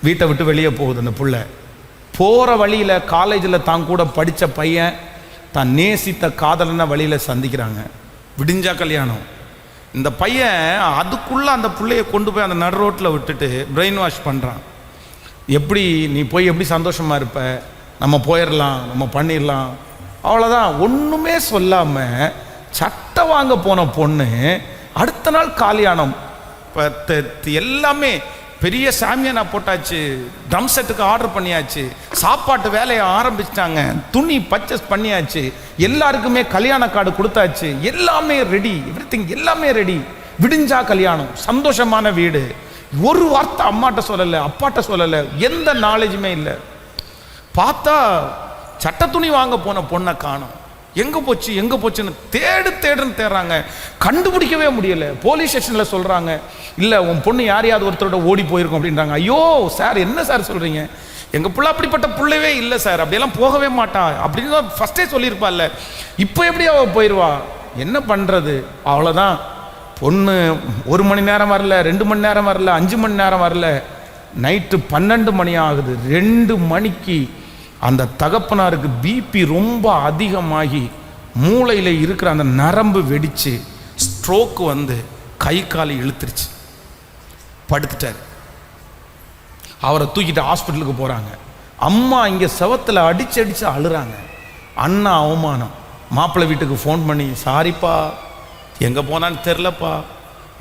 வீட்டை விட்டு வெளியே போகுது அந்த புள்ள. போகிற வழியில் காலேஜில் தான் கூட படித்த பையன் தான் நேசித்த காதலன வழியில் சந்திக்கிறாங்க. விடிஞ்சா கல்யாணம். இந்த பையன் அதுக்குள்ளே அந்த பிள்ளையை கொண்டு போய் அந்த நடு ரோட்டில் விட்டுட்டு பிரெயின் வாஷ் பண்ணுறான். எப்படி நீ போய் எப்படி சந்தோஷமாக இருப்ப, நம்ம போயிடலாம், நம்ம பண்ணிடலாம், அவ்வளோதான். ஒன்றுமே சொல்லாமல் சட்டை வாங்க போன பொண்ணு அடுத்த நாள் கல்யாணம். எல்லாமே பெரிய சாமியானா போட்டாச்சு, ட்ரம் செட்டுக்கு ஆர்டர் பண்ணியாச்சு, சாப்பாட்டு வேலையை ஆரம்பிச்சிட்டாங்க, துணி பர்ச்சேஸ் பண்ணியாச்சு, எல்லாருக்குமே கல்யாண கார்டு கொடுத்தாச்சு, எல்லாமே ரெடி, எவ்ரிதிங் எல்லாமே ரெடி. விடிஞ்சா கல்யாணம், சந்தோஷமான வீடு. ஒரு வார்த்தை அம்மாட்ட சொல்லலை, அப்பாட்ட சொல்லலை, எந்த நாலேஜுமே இல்லை. பார்த்தா சட்ட துணி வாங்க போன பொண்ணை காணோம். எங்கே போச்சு எங்கே போச்சுன்னு தேடுன்னு தேடுறாங்க, கண்டுபிடிக்கவே முடியலை. போலீஸ் ஸ்டேஷனில் சொல்கிறாங்க, இல்லை உன் பொண்ணு யாரையாவது ஒருத்தரோட ஓடி போயிருக்கும் அப்படின்றாங்க. ஐயோ சார், என்ன சார் சொல்கிறீங்க? எங்கள் பிள்ளை அப்படிப்பட்ட பிள்ளைவே இல்லை சார், அப்படியெல்லாம் போகவே மாட்டா அப்படின்னு தான் ஃபஸ்ட்டே சொல்லியிருப்பாள்ல, இப்போ எப்படி அவள் போயிடுவா? என்ன பண்ணுறது? அவ்வளோதான். பொண்ணு 1 மணி நேரம் வரல, 2 மணி நேரம் வரல, 5 மணி நேரம் வரல, நைட்டு 12 மணி ஆகுது. 2 மணிக்கு அந்த தகப்பனாருக்கு பிபி ரொம்ப அதிகமாகி மூளையில் இருக்கிற அந்த நரம்பு வெடித்து ஸ்ட்ரோக்கு வந்து கை காலை இழுத்துருச்சு, படுத்துட்டார். அவரை தூக்கிட்டு ஹாஸ்பிட்டலுக்கு போகிறாங்க. அம்மா இங்கே செவத்தில் அடித்து அழுறாங்க. அண்ணா அவமானம். மாப்பிள்ளை வீட்டுக்கு ஃபோன் பண்ணி, சாரிப்பா எங்கே போனான்னு தெரிலப்பா.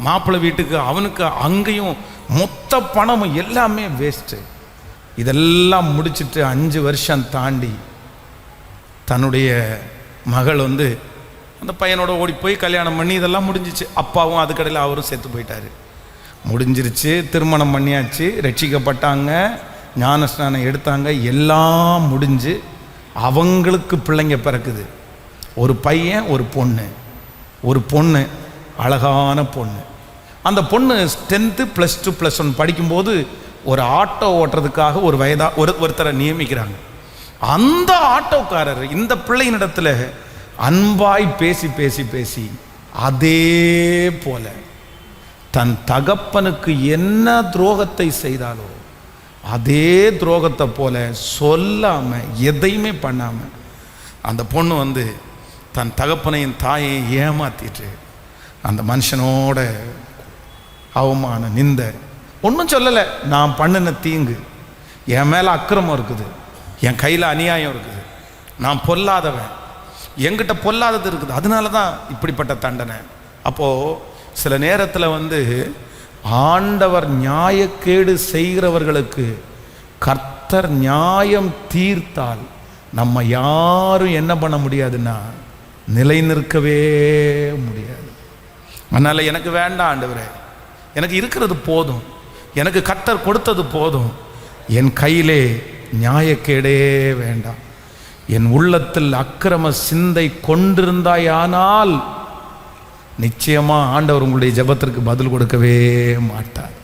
மாப்பிள்ளை வீட்டுக்கு அவனுக்கு அங்கேயும் மொத்த பணமும் எல்லாமே வேஸ்ட்டு. இதெல்லாம் முடிச்சுட்டு 5 வருஷம் தாண்டி தன்னுடைய மகள் வந்து அந்த பையனோட ஓடி போய் கல்யாணம் பண்ணி இதெல்லாம் முடிஞ்சிச்சு. அப்பாவும் அதுக்கடையில் அவரும் செத்து போயிட்டார். முடிஞ்சிருச்சு, திருமணம் பண்ணியாச்சு, ரட்சிக்கப்பட்டாங்க, ஞான ஸ்நானம் எடுத்தாங்க, எல்லாம் முடிஞ்சு அவங்களுக்கு பிள்ளைங்க பிறக்குது. ஒரு பையன், ஒரு பொண்ணு. ஒரு பொண்ணு, அழகான பொண்ணு. அந்த பொண்ணு 10th +2 +1 படிக்கும்போது ஒரு ஆட்டோ ஓட்டுறதுக்காக ஒருத்தரை நியமிக்கிறாங்க. அந்த ஆட்டோக்காரர் இந்த பிள்ளையினிடத்தில் அன்பாய் பேசி பேசி பேசி அதே போல தன் தகப்பனுக்கு என்ன துரோகத்தை செய்தாலோ அதே துரோகத்தை போல சொல்லாம எதையுமே பண்ணாம அந்த பொண்ணு வந்து தன் தகப்பனையும் தாயை ஏமாத்திட்டு அந்த மனுஷனோட அவமான நிந்த ஒன்றும் சொல்லலை. நான் பண்ணின தீங்கு, என் மேலே அக்கிரமம் இருக்குது, என் கையில் அநியாயம் இருக்குது, நான் பொல்லாதவன், என்கிட்ட பொல்லாதது இருக்குது, அதனால தான் இப்படிப்பட்ட தண்டனை. அப்போது சில நேரத்தில் வந்து ஆண்டவர் நியாயக்கேடு செய்கிறவர்களுக்கு கர்த்தர் நியாயம் தீர்த்தால் நம்ம யாரும் என்ன பண்ண முடியாதுன்னா நிலை நிற்கவே முடியாது. அதனால் எனக்கு வேண்டாம் ஆண்டவரே, எனக்கு இருக்கிறது போதும், எனக்கு கர்த்தர் கொடுத்தது போதும், என் கையிலே நியாயக்கேடே வேண்டாம், என் உள்ளத்தில் அக்கிரம சிந்தை கொண்டிருந்தாயானால் நிச்சயமா ஆண்டவர் உங்களுடைய ஜெபத்திற்கு பதில் கொடுக்கவே மாட்டார்.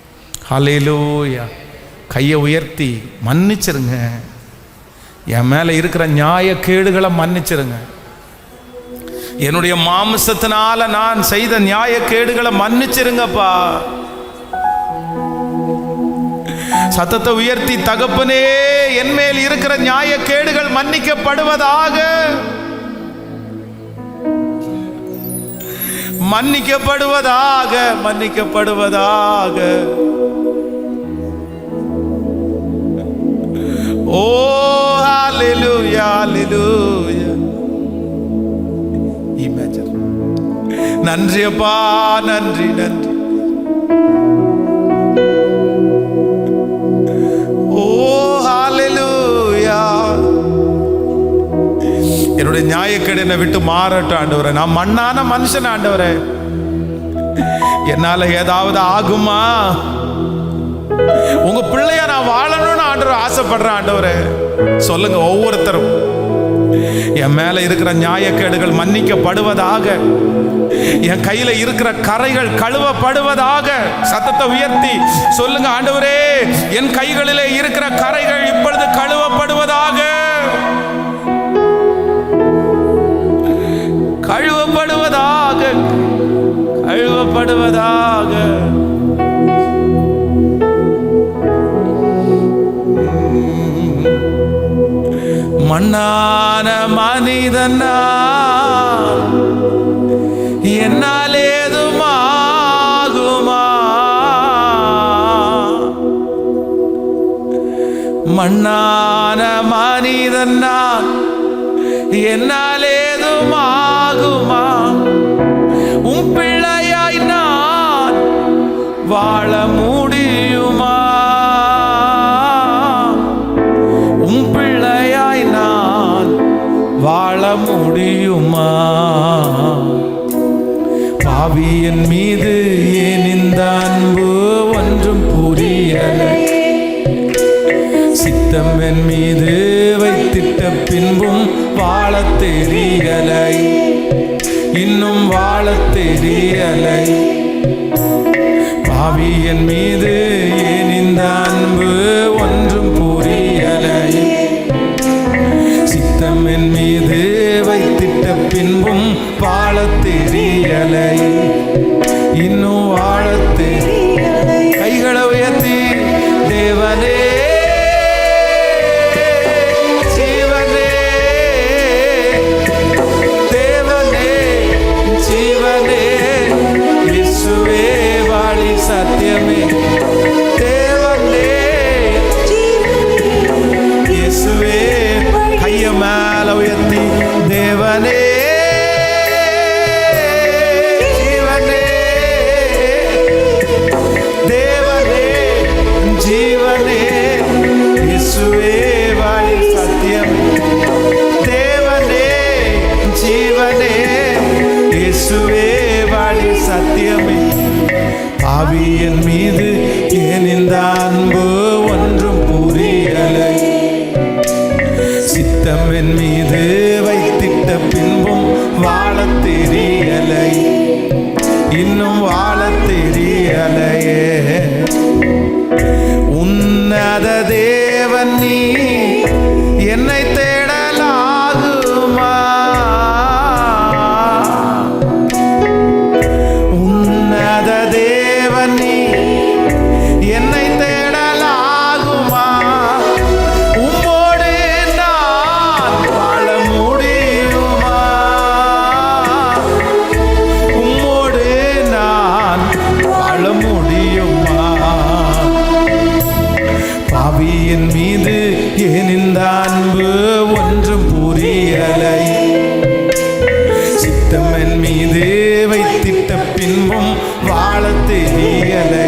ஹல்லேலூயா. கையை உயர்த்தி மன்னிச்சிருங்க, என் மேலே இருக்கிற நியாயக்கேடுகளை மன்னிச்சிருங்க, என்னுடைய மாமிசத்தினால நான் செய்த நியாயக்கேடுகளை மன்னிச்சிருங்கப்பா. சத்தத்தை உயர்த்தி, தகப்பனே என் மேல் இருக்கிற நியாயக்கேடுகள் மன்னிக்கப்படுவதாக, மன்னிக்கப்படுவதாக, மன்னிக்கப்படுவதாக. ஓ ஹல்லேலூயா, ஹல்லேலூயா. இமேஜின். நன்றி அப்பா, நன்றி நன்றி. ஓ ஹல்லேலூயா. என்னுடைய நியாயக்கேடு என்னை விட்டு மாறட்டும் ஆண்டவரே. நான் மண்ணான மனுஷன் ஆண்டவரே, என்னால ஏதாவது ஆகுமா? உங்க பிள்ளையா நான் வாழணும்னு ஆண்டவர் ஆசைப்படுறேன் ஆண்டவரே. சொல்லுங்க ஒவ்வொருத்தரும், என் மேல இருக்கிற நியாயக்கேடுகள் மன்னிக்கப்படுவதாக, என் கையில இருக்கிற கரைகள் கழுவப்படுவதாக. சத்தத்தை உயர்த்தி சொல்லுங்க, ஆண்டவரே என் கைகளிலே இருக்கிற கரைகள் இப்பொழுது கழுவப்படுவதாக, கழுவப்படுவதாக, கழுவப்படுவதாக. மண்ணான மனிதனா என்னால் ஏதும் ஆகுமா? மண்ணான மனிதனா என்னால் ஏதும் ஆகுமா? உன் பிள்ளையாய் நான் வாழ முடியுமா? உன் பிள்ளையாய் நான் வாழ முடியுமா? பாவியின் மீது ஏன் இந்த அன்பு ஒன்றும் புரியலை, சித்தம் என் மீது வைத்திட்ட பின்பும் வாழ தெரியலை, இன்னும் வாழ தெரியலை. பாவியின் மீது ஏன் இந்த அன்பு ஒன்றும் புரியலை, சித்தம் என் மீது வைத்திட்ட பின்பும் வாழ தெரியலை, இன்னும் வாழ தெரியலை. கைகளை உயர்த்தி, தேவனே ஜீவனே, தேவனே ஜீவனே, இயேசுவே வாழி சத்தியமே, தேவனே இயேசுவே. கைய மேல உயர்த்தி, தேவனே ஜீவனே, தேவனே ஜீவனே, இயேசுவே வாழி சத்தியம், தேவனே ஜீவனே, இயேசுவே வாழி சத்தியமே. பாவியின் மீது ஏன் இந்த அன்பு ஒன்றும் புரியலை, சித்தம் என் மீது வைத்திட்ட பின்பும் வாழ தெரியலை, இன்னும் வாழ தெரியலையே. உன்னத தேவன் நீ என்னை தேடலாகுமா? உன்னத தேவன் நீ என்னை தேடலாகுமா? உம்மோடு நான் வாழ முடியுமா? உம்மோடு நான் வாழ முடியுமா? பாவியின் மீது ஏன் இந்த அன்பு ஒன்றும் புரியலை, சித்தம் என் மீது வைத்திட்ட பின்பும் வாழ தெரியலை,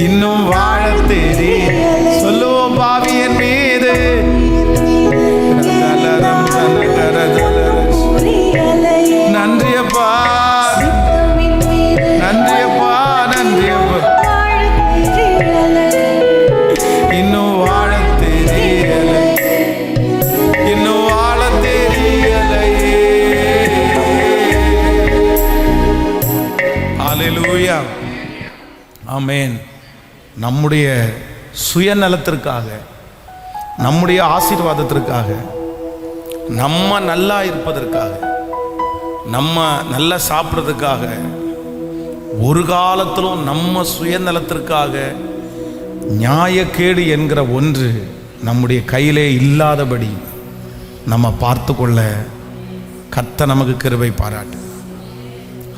இன்னும் வாழ தெரிய. சொல்லுவோம் ஹல்லேலூயா, ஆமென். நம்முடைய சுயநலத்திற்காக, நம்முடைய ஆசீர்வாதத்திற்காக, நம்ம நல்லா இருப்பதற்காக, நம்ம நல்லா சாப்பிட்றதுக்காக, ஒரு காலத்திலும் நம்ம சுயநலத்திற்காக நியாயக்கேடு என்கிற ஒன்று நம்முடைய கையிலே இல்லாதபடி நம்ம பார்த்து கொள்ள கர்த்தர் நமக்கு கிருபை பாராட்டு.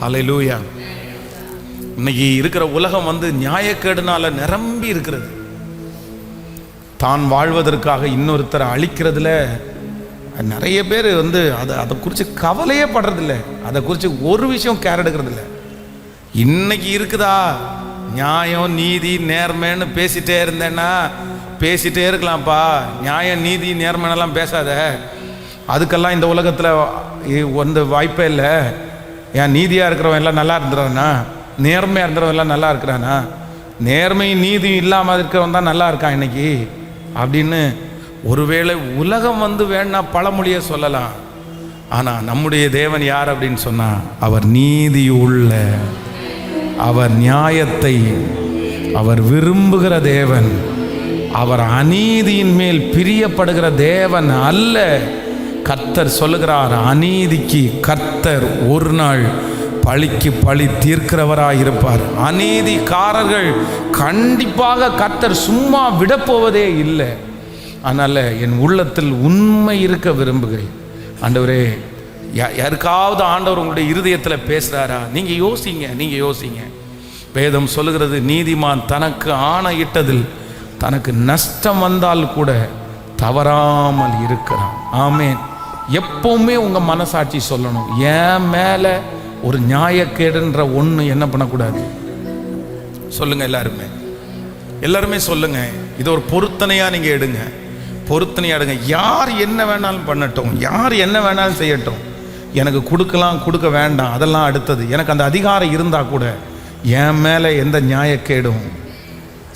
ஹல்லேலூயா. இன்னைக்கு இருக்கிற உலகம் நியாயக்கேடுனால நிரம்பி இருக்கிறது. தான் வாழ்வதற்காக இன்னொருத்தரை அழிக்கிறதுல நிறைய பேர் அதை குறித்து கவலையே படுறதில்ல, அதை குறித்து ஒரு விஷயம் கேர் எடுக்கிறதில்ல. இன்னைக்கு இருக்குதா நியாயம் நீதி நேர்மைன்னு பேசிட்டே இருந்தேன்னா பேசிட்டே இருக்கலாம்ப்பா. நியாயம் நீதி நேர்மைனெல்லாம் பேசாத, அதுக்கெல்லாம் இந்த உலகத்தில் வாய்ப்பே இல்லை. ஏன் நீதியாக இருக்கிறவன் எல்லாம் நல்லா இருந்துறானா? நேர்மையாக இருந்தவன் எல்லாம் நல்லா இருக்கிறானா? நேர்மை நீதி இல்லாமல் இருக்கிறவன் தான் நல்லா இருக்கான் இன்னைக்கு அப்படின்னு ஒருவேளை உலகம் வேணா பழமொழியை சொல்லலாம். ஆனால் நம்முடைய தேவன் யார் அப்படின்னு சொன்னால், அவர் நீதி உள்ள, அவர் நியாயத்தை அவர் விரும்புகிற தேவன். அவர் அநீதியின் மேல் பிரியப்படுகிற தேவன் அல்ல. கர்த்தர் சொல்லுகிறார், அநீதிக்கு கர்த்தர் ஒரு நாள் பழிக்கு பழி தீர்க்கிறவராயிருப்பார். அநீதிக்காரர்கள் கண்டிப்பாக கர்த்தர் சும்மா விடப்போவதே இல்லை. அதனால் என் உள்ளத்தில் உண்மை இருக்க விரும்புகிறேன். ஆண்டவரே, யாருக்காவது ஆண்டவர் உங்களுடைய இருதயத்தில் பேசுகிறாரா? நீங்கள் யோசிங்க. வேதம் சொல்லுகிறது, நீதிமான் தனக்கு ஆணையிட்டதில் தனக்கு நஷ்டம் வந்தால் கூட தவறாமல் இருக்கிறான். ஆமென். எப்பவுமே உங்கள் மனசாட்சி சொல்லணும், என் மேலே ஒரு நியாயக்கேடுன்ற ஒன்று என்ன பண்ணக்கூடாது. சொல்லுங்க, எல்லாருமே சொல்லுங்க. இது ஒரு பொருத்தனையாக நீங்கள் எடுங்க. யார் என்ன வேணாலும் பண்ணட்டும், யார் என்ன வேணாலும் செய்யட்டும், எனக்கு கொடுக்கலாம் கொடுக்க வேண்டாம் அதெல்லாம் அடுத்தது. எனக்கு அந்த அதிகாரம் இருந்தால் கூட என் மேலே எந்த நியாயக்கேடும்,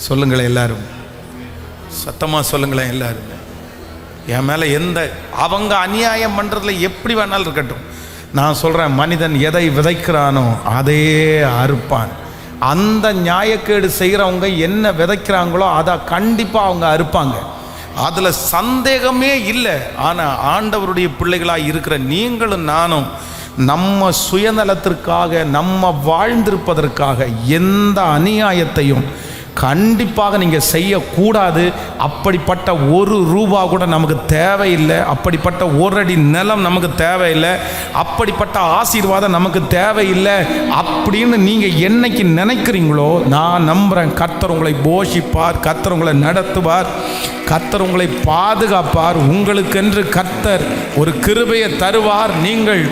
சொல்லுங்களேன் எல்லாரும், சத்தமாக சொல்லுங்களேன் எல்லாரும், என் மேலே அவங்க அநியாயம் பண்ணுறதுல எப்படி வேணாலும் இருக்கட்டும். நான் சொல்கிறேன், மனிதன் எதை விதைக்கிறானோ அதையே அறுப்பான். அந்த நியாயக்கேடு செய்கிறவங்க என்ன விதைக்கிறாங்களோ அதை கண்டிப்பாக அவங்க அறுப்பாங்க, அதில் சந்தேகமே இல்லை. ஆனால் ஆண்டவருடைய பிள்ளைகளாக இருக்கிற நீங்களும் நானும் நம்ம சுயநலத்திற்காக, நம்ம வாழ்ந்திருப்பதற்காக எந்த அநியாயத்தையும் கண்டிப்பாக நீங்கள் செய்யக்கூடாது. அப்படிப்பட்ட ஒரு ரூபா கூட நமக்கு தேவையில்லை, அப்படிப்பட்ட ஒரு அடி நிலம் நமக்கு தேவையில்லை, அப்படிப்பட்ட ஆசீர்வாதம் நமக்கு தேவையில்லை அப்படின்னு நீங்கள் என்னைக்கு நினைக்கிறீங்களோ, நான் நம்புகிறேன் கர்த்தர் உங்களை போஷிப்பார், கர்த்தர் உங்களை நடத்துவார், கர்த்தர் உங்களை பாதுகாப்பார். உங்களுக்கென்று கர்த்தர் ஒரு கிருபையை தருவார். நீங்கள்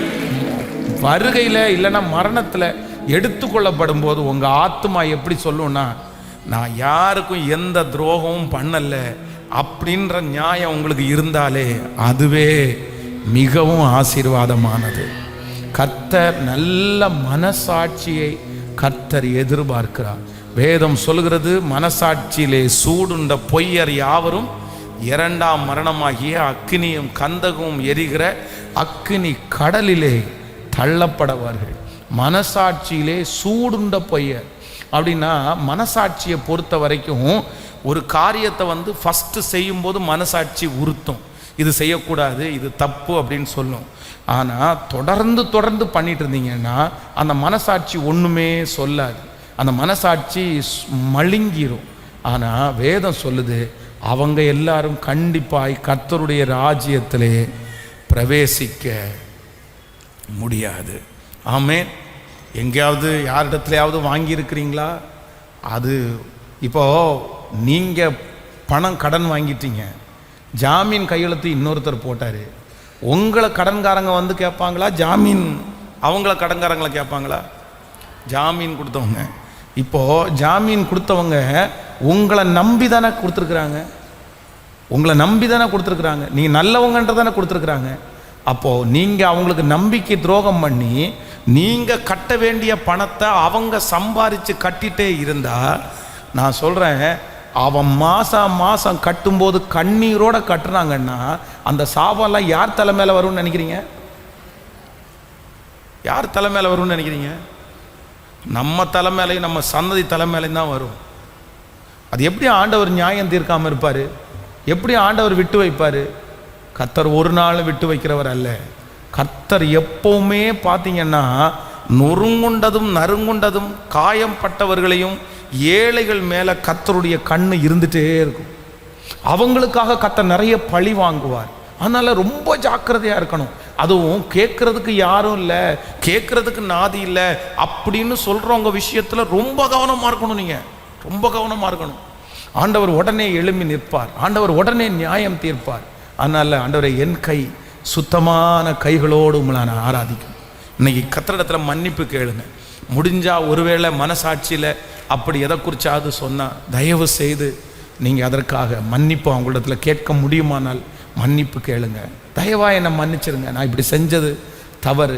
வருகையில் இல்லைன்னா மரணத்தில் எடுத்துக்கொள்ளப்படும் போது உங்கள் ஆத்மா எப்படி சொல்லுன்னா, நான் யாருக்கும் எந்த துரோகமும் பண்ணல அப்படின்ற நியாயம் உங்களுக்கு இருந்தாலே அதுவே மிகவும் ஆசீர்வாதமானது. கர்த்தர் நல்ல மனசாட்சியை கர்த்தர் எதிர்பார்க்கிறார். வேதம் சொல்கிறது, மனசாட்சியிலே சூடுண்ட பொய்யர் யாவரும் இரண்டாம் மரணமாகிய அக்கினியும் கந்தகமும் எரிகிற அக்கினி கடலிலே தள்ளப்படுவார்கள். மனசாட்சியிலே சூடுண்ட பொய்யர் அப்படின்னா, மனசாட்சியை பொறுத்த வரைக்கும் ஒரு காரியத்தை ஃபஸ்ட்டு செய்யும்போது மனசாட்சி உறுத்தும், இது செய்யக்கூடாது, இது தப்பு அப்படின்னு சொல்லும். ஆனால் தொடர்ந்து பண்ணிட்டு இருந்தீங்கன்னா அந்த மனசாட்சி ஒன்றுமே சொல்லாது, அந்த மனசாட்சி மழுங்கிரும். ஆனால் வேதம் சொல்லுது, அவங்க எல்லாரும் கண்டிப்பாய் கர்த்தருடைய ராஜ்யத்திலே பிரவேசிக்க முடியாது. ஆமென். எங்கேயாவது யாரிடத்துலையாவது வாங்கியிருக்கிறீங்களா? அது இப்போது நீங்கள் பணம் கடன் வாங்கிட்டீங்க, ஜாமீன் கையெழுத்து இன்னொருத்தர் போட்டார், உங்களை கடன்காரங்க கேட்பாங்களா? ஜாமீன் அவங்கள கடன்காரங்களை கேட்பாங்களா? ஜாமீன் கொடுத்தவங்க. இப்போது ஜாமீன் கொடுத்தவங்க உங்களை நம்பி தானே கொடுத்துருக்குறாங்க, நீங்கள் நல்லவங்கன்றதானே கொடுத்துருக்குறாங்க. அப்போது நீங்கள் அவங்களுக்கு நம்பிக்கை துரோகம் பண்ணி நீங்கள் கட்ட வேண்டிய பணத்தை அவங்க சம்பாதிச்சு கட்டிகிட்டே இருந்தால், நான் சொல்கிறேன், அவன் மாதம் கட்டும்போது கண்ணீரோடு கட்டுறாங்கன்னா அந்த சாபம்லாம் யார் தலை மேலே வரும்னு நினைக்கிறீங்க? நம்ம தலை மேலையும் நம்ம சந்ததி தலை மேலையும் தான் வரும். அது எப்படி ஆண்டவர் நியாயம் தீர்க்காமல் இருப்பார்? எப்படி ஆண்டவர் விட்டு வைப்பார்? கர்த்தர் ஒரு நாள் விட்டு வைக்கிறவர் அல்ல. கர்த்தர் எப்பவுமே பார்த்தீங்கன்னா நொறுங்குண்டதும் நறுங்குண்டதும் காயம்பட்டவர்களையும் ஏழைகள் மேலே கர்த்தருடைய கண்ணு இருந்துகிட்டே இருக்கும். அவங்களுக்காக கர்த்தர் நிறைய பழி வாங்குவார். அதனால் ரொம்ப ஜாக்கிரதையாக இருக்கணும். அதுவும் கேட்குறதுக்கு யாரும் இல்லை, கேட்குறதுக்கு நாதி இல்லை அப்படின்னு சொல்கிறவங்க விஷயத்தில் ரொம்ப கவனமாக இருக்கணும். நீங்கள் ரொம்ப கவனமாக இருக்கணும். ஆண்டவர் உடனே எழும்பி நிற்பார். ஆண்டவர் உடனே நியாயம் தீர்ப்பார். அதனால் ஆண்டவரை என் கை சுத்தமான கைகளோடு உங்களை நான் ஆராதிக்கும். இன்னைக்கு கர்த்தரிடத்தில் மன்னிப்பு கேளுங்க. முடிஞ்சால் ஒருவேளை மனசாட்சியில் அப்படி எதை குறிச்சாவது சொன்னால் தயவு செய்து நீங்கள் அதற்காக மன்னிப்பு அவங்களிடத்துல கேட்க முடியுமானால் மன்னிப்பு கேளுங்க. தயவாக என்னை மன்னிச்சிருங்க, நான் இப்படி செஞ்சது தவறு.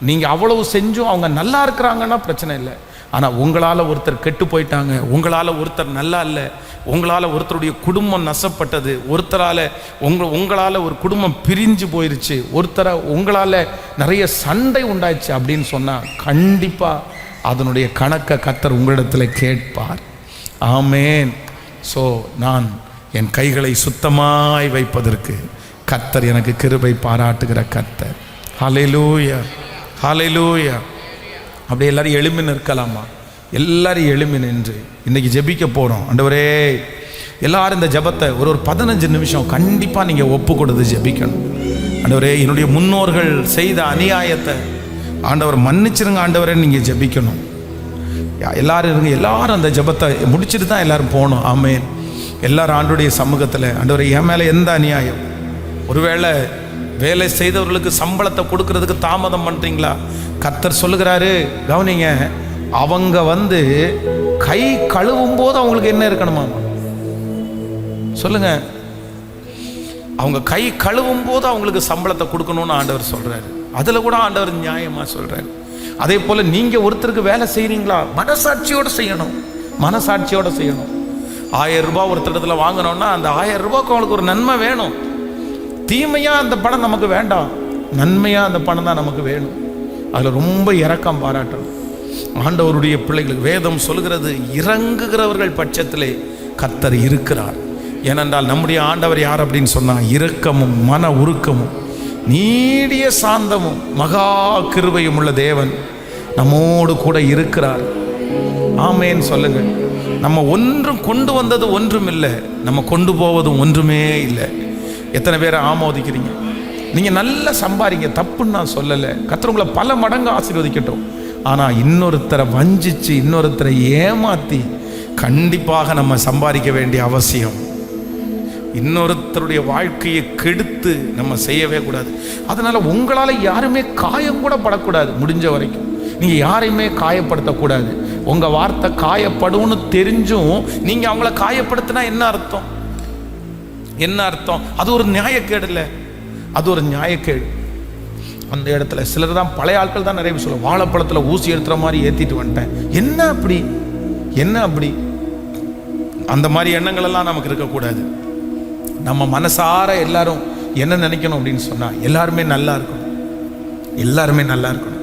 நீங்கள் அவ்வளவு செஞ்சும் அவங்க நல்லா இருக்கிறாங்கன்னா பிரச்சனை இல்லை. ஆனால் உங்களால் ஒருத்தர் கெட்டு போயிட்டாங்க, உங்களால் ஒருத்தர் நல்லா இல்லை, உங்களால் ஒருத்தருடைய குடும்பம் நசப்பட்டது, உங்களால் ஒரு குடும்பம் பிரிஞ்சு போயிடுச்சு, உங்களால் நிறைய சண்டை உண்டாயிடுச்சு அப்படின்னு சொன்னால் கண்டிப்பாக அதனுடைய கணக்கை கர்த்தர் உங்களிடத்தில் கேட்பார். ஆமேன். ஸோ நான் என் கைகளை சுத்தமாய் வைப்பதற்கு கர்த்தர் எனக்கு கிருபை பாராட்டுகிற கர்த்தர். ஹல்லேலூயா, ஹல்லேலூயா. அப்படியே எல்லாரும் எழும்பி நிற்கலாமா? எல்லாரும் எழும்பி நின்று இன்றைக்கி ஜெபிக்க போகிறோம். ஆண்டவரே, எல்லாரும் இந்த ஜெபத்தை ஒரு 15 நிமிஷம் கண்டிப்பாக நீங்கள் ஒப்பு கொடுத்து ஜெபிக்கணும். ஆண்டவரே, என்னுடைய முன்னோர்கள் செய்த அநியாயத்தை ஆண்டவர் மன்னிச்சிருங்க ஆண்டவரே நீங்கள் ஜெபிக்கணும். எல்லாரும் இருங்க. எல்லாரும் அந்த ஜெபத்தை முடிச்சுட்டு தான் எல்லாரும் போகணும். ஆமேன். எல்லாரும் ஆண்டவருடைய சமூகத்தில், ஆண்டவரே என் மேலே எந்த அநியாயம், ஒருவேளை வேலை செய்தவர்களுக்கு சம்பளத்தை கொடுக்கறதுக்கு தாமதம் பண்ணுறீங்களா? கர்த்தர் சொல்லுகிறாரு, கவனிங்க, அவங்க கை கழுவும் போது அவங்களுக்கு என்ன இருக்கணுமா? சொல்லுங்க. அவங்க கை கழுவும் போது அவங்களுக்கு சம்பளத்தை கொடுக்கணும்னு ஆண்டவர் சொல்றாரு. அதுல கூட ஆண்டவர் நியாயமா சொல்றாரு. அதே போல நீங்க ஒருத்தருக்கு வேலை செய்யறீங்களா, மனசாட்சியோட செய்யணும். மனசாட்சியோட செய்யணும். 1000 ரூபாய் ஒருத்தரிடத்துல வாங்கணும்னா அந்த 1000 ரூபாய்க்கு அவங்களுக்கு ஒரு நன்மை வேணும். தீமையா அந்த பணம் நமக்கு வேண்டாம், நன்மையா அந்த பணம் தான் நமக்கு வேணும். அதில் ரொம்ப இரக்கம் பாராட்டணும். ஆண்டவருடைய பிள்ளைகளுக்கு வேதம் சொல்கிறது, இறங்குகிறவர்கள் பட்சத்திலே கர்த்தர் இருக்கிறார். ஏனென்றால் நம்முடைய ஆண்டவர் யார் அப்படின்னு சொன்னால், இரக்கமும் மன உருக்கமும் நீடிய சாந்தமும் மகா கிருபையும் உள்ள தேவன் நம்மோடு கூட இருக்கிறார். ஆமேன் சொல்லுங்க. நம்ம ஒன்றும் கொண்டு வந்தது ஒன்றும் இல்லை, நம்ம கொண்டு போவதும் ஒன்றுமே இல்லை. எத்தனை பேரை ஆமோதிக்கிறீங்க? நீங்கள் நல்லா சம்பாதிங்க, தப்புன்னு நான் சொல்லலை. கர்த்தர் உங்களை பல மடங்கு ஆசீர்வதிக்கட்டும். ஆனால் இன்னொருத்தரை வஞ்சிச்சு இன்னொருத்தரை ஏமாற்றி கண்டிப்பாக நம்ம சம்பாதிக்க வேண்டிய அவசியம். இன்னொருத்தருடைய வாழ்க்கையை கெடுத்து நம்ம செய்யவே கூடாது. அதனால் உங்களால் யாருமே காயம் கூட படக்கூடாது. முடிஞ்ச வரைக்கும் நீங்கள் யாரையுமே காயப்படுத்தக்கூடாது. உங்கள் வார்த்தை காயப்படும்னு தெரிஞ்சும் நீங்கள் அவங்கள காயப்படுத்தினா என்ன அர்த்தம்? என்ன அர்த்தம்? அது ஒரு நியாயக்கேடு இல்லை, அது ஒரு நியாயக்கேடு. அந்த இடத்துல சிலர் தான், பழைய ஆட்கள் தான் நிறைய சொல்லுவோம், வாழைப்பழத்தில் ஊசி எடுத்துகிற மாதிரி ஏற்றிட்டு வந்துட்டேன். என்ன அப்படி, என்ன அப்படி? அந்த மாதிரி எண்ணங்கள் எல்லாம் நமக்கு இருக்கக்கூடாது. நம்ம மனசார எல்லாரும் என்ன நினைக்கணும் அப்படின்னு சொன்னால், எல்லாருமே நல்லா இருக்கணும், எல்லாருமே நல்லா இருக்கணும்.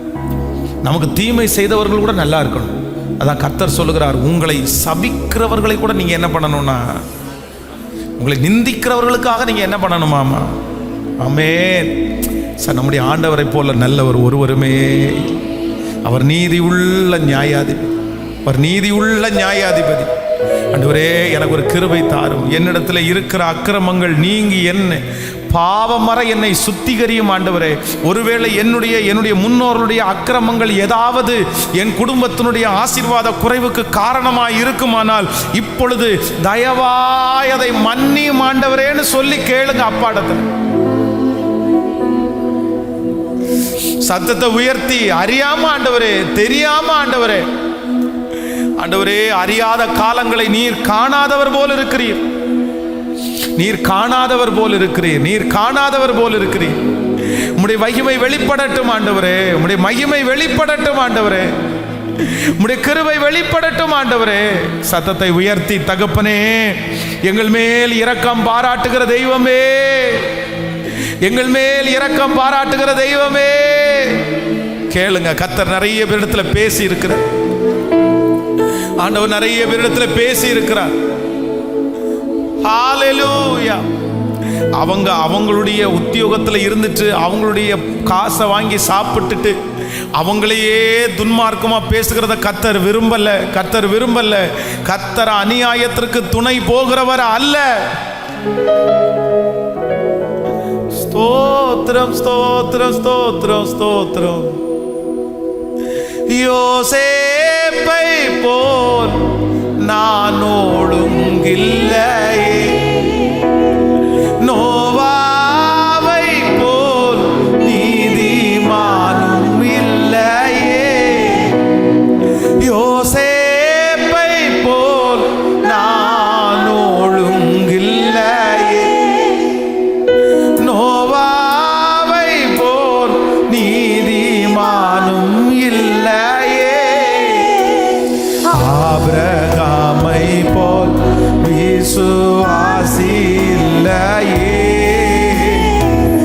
நமக்கு தீமை செய்தவர்கள் கூட நல்லா இருக்கணும். அதான் கர்த்தர் சொல்லுகிறார், உங்களை சபிக்கிறவர்களை கூட நீங்கள் என்ன பண்ணணும்னா, உங்களை நிந்திக்கிறவர்களுக்காக நீங்கள் என்ன பண்ணணுமாமா? ஆமென். சார், நம்முடைய ஆண்டவரை போல நல்லவர் ஒருவருமே. அவர் நீதி உள்ள நியாயாதிபதி, அவர் நீதி உள்ள நியாயாதிபதி. ஆண்டவரே, எனக்கு ஒரு கிருபை தாரும், என்னிடத்தில் இருக்கிற அக்கிரமங்கள் நீங்கி என்ன பாவமற என்னை சுத்திகரியும் ஆண்டவரே. ஒருவேளை என்னுடைய முன்னோர்களுடைய அக்கிரமங்கள் ஏதாவது என் குடும்பத்தினுடைய ஆசீர்வாத குறைவுக்கு காரணமாய் இருக்குமானால் இப்பொழுது தயவாய் அதை மன்னியும் ஆண்டவரேன்னு சொல்லி கேளுங்க. அப்பாடத்தில் சத்தத்தை உயர்த்தி, அறியாம ஆண்டவரே, தெரியாம ஆண்டவரே, ஆண்டவரே, அறியாத காலங்களை நீர் காணாதவர் போல் இருக்கிறீர், நீர் காணாதவர் போல் இருக்கிறீர், நீர் காணாதவர் போல் இருக்கிறீர். உம்முடைய மகிமை வெளிப்படட்டும் ஆண்டவரே, உம்முடைய மகிமை வெளிப்படட்டும் ஆண்டவரே, உம்முடைய கிருபை வெளிப்படட்டும் ஆண்டவரே. சத்தத்தை உயர்த்தி, தகப்பனே, எங்கள் மேல் இரக்கம் பாராட்டுகிற தெய்வமே, எங்கள் மேல் இரக்கம் பாராட்டுகிற தெய்வமே, கேளுங்க. கர்த்தர் நிறைய பேரிடத்துல பேசி இருக்கிறார். ஆண்டவர் நிறைய பேரிடத்தில் பேசி இருக்கிறார். ஹalleluya. அவங்களுடைய உத்தியோகத்தில் இருந்துட்டு அவங்களுடைய காசை வாங்கி சாப்பிட்டுட்டு அவங்களையே துன்மார்க்கமா பேசுகிறத கர்த்தர் விரும்பல. கர்த்தர் அநியாயத்திற்கு துணை போகிறவர் அல்ல. ஸ்தோத்திரம் ஸ்தோத்திரம் ஸ்தோத்திரம் ஸ்தோத்திரம். யோசேப்பை போல் நான் ஒழுங்கில்லையே, நோவாவை போல் நீதிமானும் இல்லையே. யோசேப்பை போல் நான் ஒழுங்கில்லையே, நோவாவை போல் நீதிமானும் இல்லையே. ஆபிரகாமை போல் விசுவாசி இல்லையே,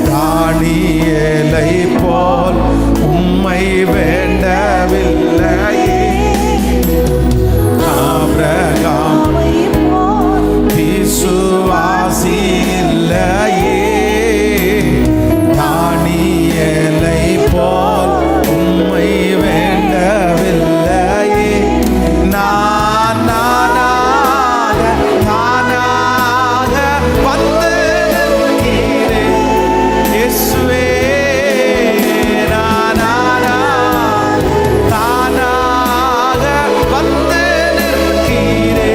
தானியேலை போல் உம்மை வேண்டவில்லையே. ஆபிரகாமை போல் விசுவாசி இல்லையே, தானியேலை போல் உம்மை வேண்டவில்லையே. நானாக வந்து நிற்கிறேன் இயேசுவே, தானாக வந்து நிற்கிறேன்.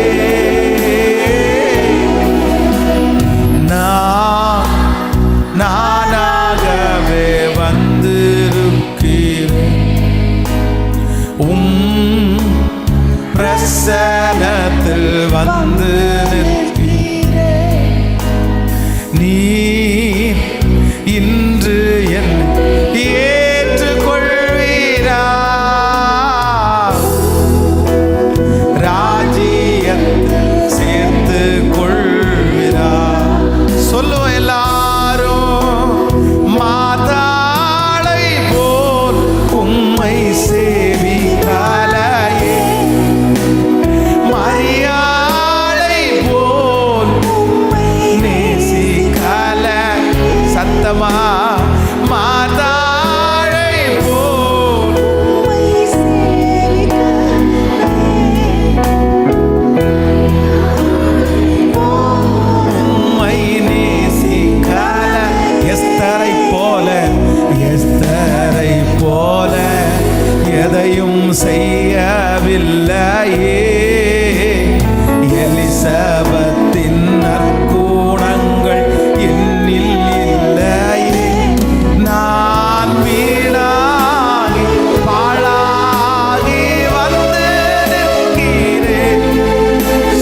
நானாகவே வந்திருக்கிறேன், பிரசனத்தில் வந்து நிற்கிறேன். நீ இன்று என்னை ஏற்றுக்கொள்வீரா, ராஜ்யத்தில் சேர்த்து கொள்வீரா. சொல்லுவோம் எல்லாரும். மாதாளை போல் உம்மை சேவிக்கலையே, மரியாளை போல் நேசிக்கல. சத்தமா. மாதாளை போல் உம்மை நேசிக்கல. எஸ்தரை போல எதையும் செய்யவில்லையே, எலிசபெத்தின் நற்குணங்கள் என்னில் இல்லையே. நான் வீணாகி பாழாகி வந்து நிற்கிறேன்.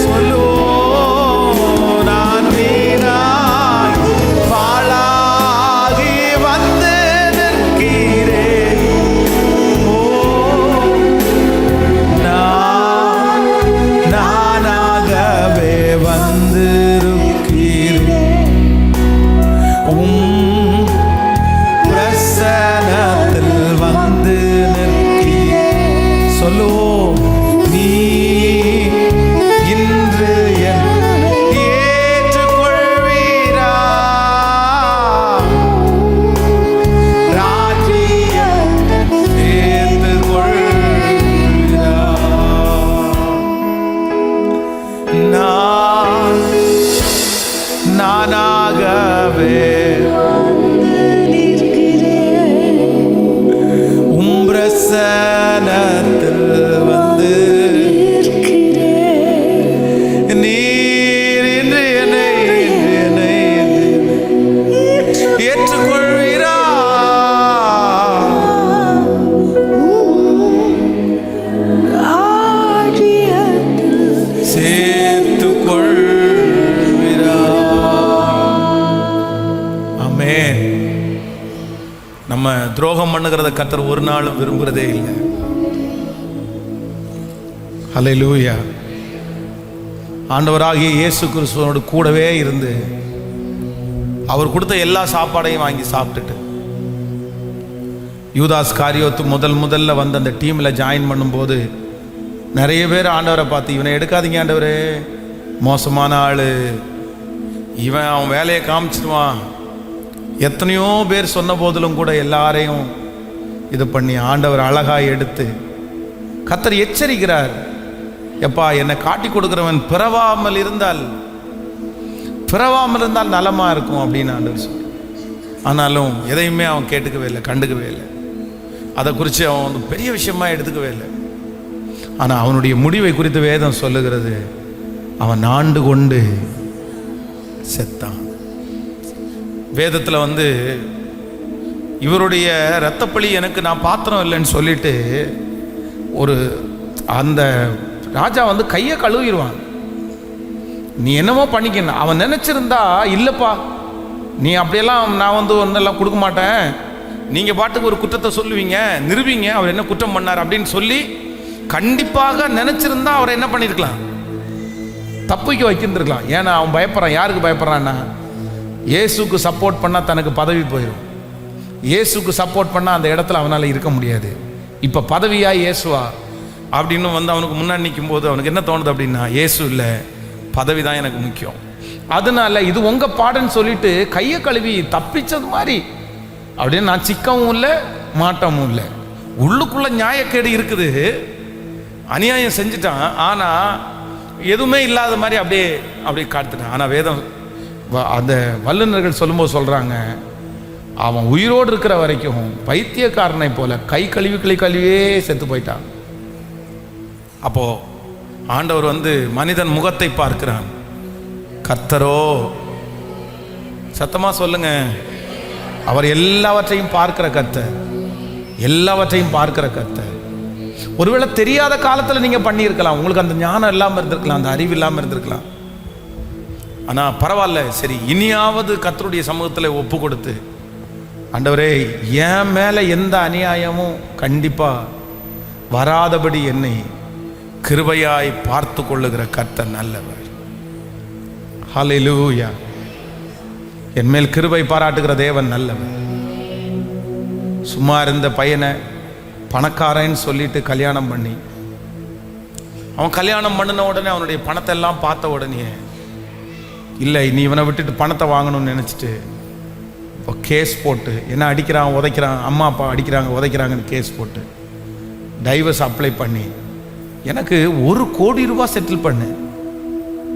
சொல்லுவோம். நான் வீணாகி பாழாகி வந்து நிற்கிறேன். ஓ, நானாகவே வந்திருக்கிறேன், பிரசனத்தில் வந்து நிற்கிறேன். சொல்லுவோம். நீ இன்று என்னை ஏற்றுக்கொள்வீரா, ராஜ்யத்தில் சேர்த்து கொள்வீரா. நானாகவே பிரசனத்தில் வந்து நீர் என்று என்னை ஏற்றுக்கொள்வீரா, சேர்த்து கொள்வீரா. ஆமென். நம்ம துரோகம் பண்ணுகிறத கர்த்தர் ஒரு நாளும் விரும்புகிறதே இல்லை. ஹல்லேலூயா. ஆண்டவராகிய இயேசு கிறிஸ்துவோடு கூடவே இருந்து அவர் கொடுத்த எல்லா சாப்பாடையும் வாங்கி சாப்பிட்டுட்டு யூதாஸ் காரியோத்து முதல்ல வந்து அந்த டீமில் ஜாயின் பண்ணும்போது நிறைய பேர் ஆண்டவரை பார்த்து, இவனை எடுக்காதீங்க ஆண்டவரே, மோசமான ஆள், இவன் அவன் வேலையை காமிச்சிடுவான், எத்தனையோ பேர் சொன்ன போதிலும் கூட எல்லாரையும் இது பண்ணி ஆண்டவர் அழகாய் எடுத்து கர்த்தர் எச்சரிக்கிறார். எப்பா, என்னை காட்டி கொடுக்கிறவன் பிறவாமல் இருந்தால் நலமா இருக்கும் அப்படின்னு ஆண்டவர் சொல்ற. ஆனாலும் எதையுமே அவன் கேட்டுக்கவே இல்லை, கண்டுக்கவே இல்லை. அதை குறித்து அவன் வந்து பெரிய விஷயமா எடுத்துக்கவே இல்லை. ஆனால் அவனுடைய முடிவை குறித்து வேதம் சொல்லுகிறது, அவன் ஆண்டு கொண்டு செத்தான். வேதத்தில் வந்து இவருடைய இரத்தப்பழி எனக்கு நான் பாத்திரம் இல்லைன்னு சொல்லிட்டு ஒரு அந்த ராஜா வந்து கையை கழுவிடுவான். நீ என்னமோ பண்ணிக்கணும். அவன் நினைச்சிருந்தா, இல்லைப்பா நீ அப்படியெல்லாம் நான் வந்து ஒன்றெல்லாம் கொடுக்க மாட்டேன், நீங்கள் பாட்டுக்கு ஒரு குற்றத்தை சொல்லுவீங்க, நிரூபிங்க அவர் என்ன குற்றம் பண்ணார் அப்படின்னு சொல்லி கண்டிப்பாக நினைச்சிருந்தா அவரை என்ன பண்ணியிருக்கலாம், தப்பிக்க வைக்கிருந்துருக்கலாம். ஏன்னா அவன் பயப்படுறான். யாருக்கு பயப்படுறான்னா, இயேசுக்கு சப்போர்ட் பண்ணால் தனக்கு பதவி போயிடும். இயேசுக்கு சப்போர்ட் பண்ணால் அந்த இடத்துல அவனால் இருக்க முடியாது. இப்போ பதவியா இயேசுவா அப்படின்னு வந்து அவனுக்கு முன்னாடி நிற்கும் போது அவனுக்கு என்ன தோணுது அப்படின்னா, இயேசு இல்லை, பதவி தான் எனக்கு முக்கியம். அதனால இது உங்கள் பாடுன்னு சொல்லிட்டு கையை கழுவி தப்பிச்சது மாதிரி அப்படின்னு நான் சிக்கவும் இல்லை மாட்டமும் இல்லை. உள்ளுக்குள்ள நியாயக்கேடு இருக்குது, அநியாயம் செஞ்சுட்டான், ஆனால் எதுவுமே இல்லாத மாதிரி அப்படியே காட்டுட்டான். ஆனால் வேதம் அந்த வல்லுநர்கள் சொல்லும்போது சொல்கிறாங்க, அவன் உயிரோடு இருக்கிற வரைக்கும் பைத்தியக்காரனை போல கை கழுவியே செத்து போயிட்டான். அப்போ ஆண்டவர் வந்து மனிதன் முகத்தை பார்க்கிறான், கர்த்தரோ, சத்தமா சொல்லுங்க, அவர் எல்லாவற்றையும் பார்க்கிற கர்த்தர், எல்லாவற்றையும் பார்க்கிற கர்த்தர். ஒருவேளை தெரியாத காலத்தில் நீங்க பண்ணியிருக்கலாம், உங்களுக்கு அந்த ஞானம் இல்லாமல் இருந்திருக்கலாம், அந்த அறிவு இல்லாமல் இருந்திருக்கலாம். ஆனா பரவாயில்ல, சரி, இனியாவது கர்த்தருடைய சமூகத்தில் ஒப்பு கொடுத்து, ஆண்டவரே என் மேல எந்த அநியாயமும் கண்டிப்பா வராதபடி என்னை கிருபையாய் பார்த்து கொள்ளுகிற கர்த்தர் நல்லவர். ஹல்லேலூயா. என் மேல் கிருபை பாராட்டுகிற தேவன் நல்லவர். சும்மா இருந்த பையனை பணக்காரன்னு சொல்லிட்டு கல்யாணம் பண்ணி, அவன் கல்யாணம் பண்ணின உடனே அவனுடைய பணத்தை எல்லாம் பார்த்த உடனே, இல்லை நீ இவனை விட்டுட்டு பணத்தை வாங்கணும்னு நினச்சிட்டு இப்போ கேஸ் போட்டு, என்ன அடிக்கிறான் உதைக்கிறான், அம்மா அப்பா அடிக்கிறாங்க உதைக்கிறாங்கன்னு கேஸ் போட்டு டைவர்ஸ் அப்ளை பண்ணி, எனக்கு 1 கோடி ரூபாய் செட்டில் பண்ணு,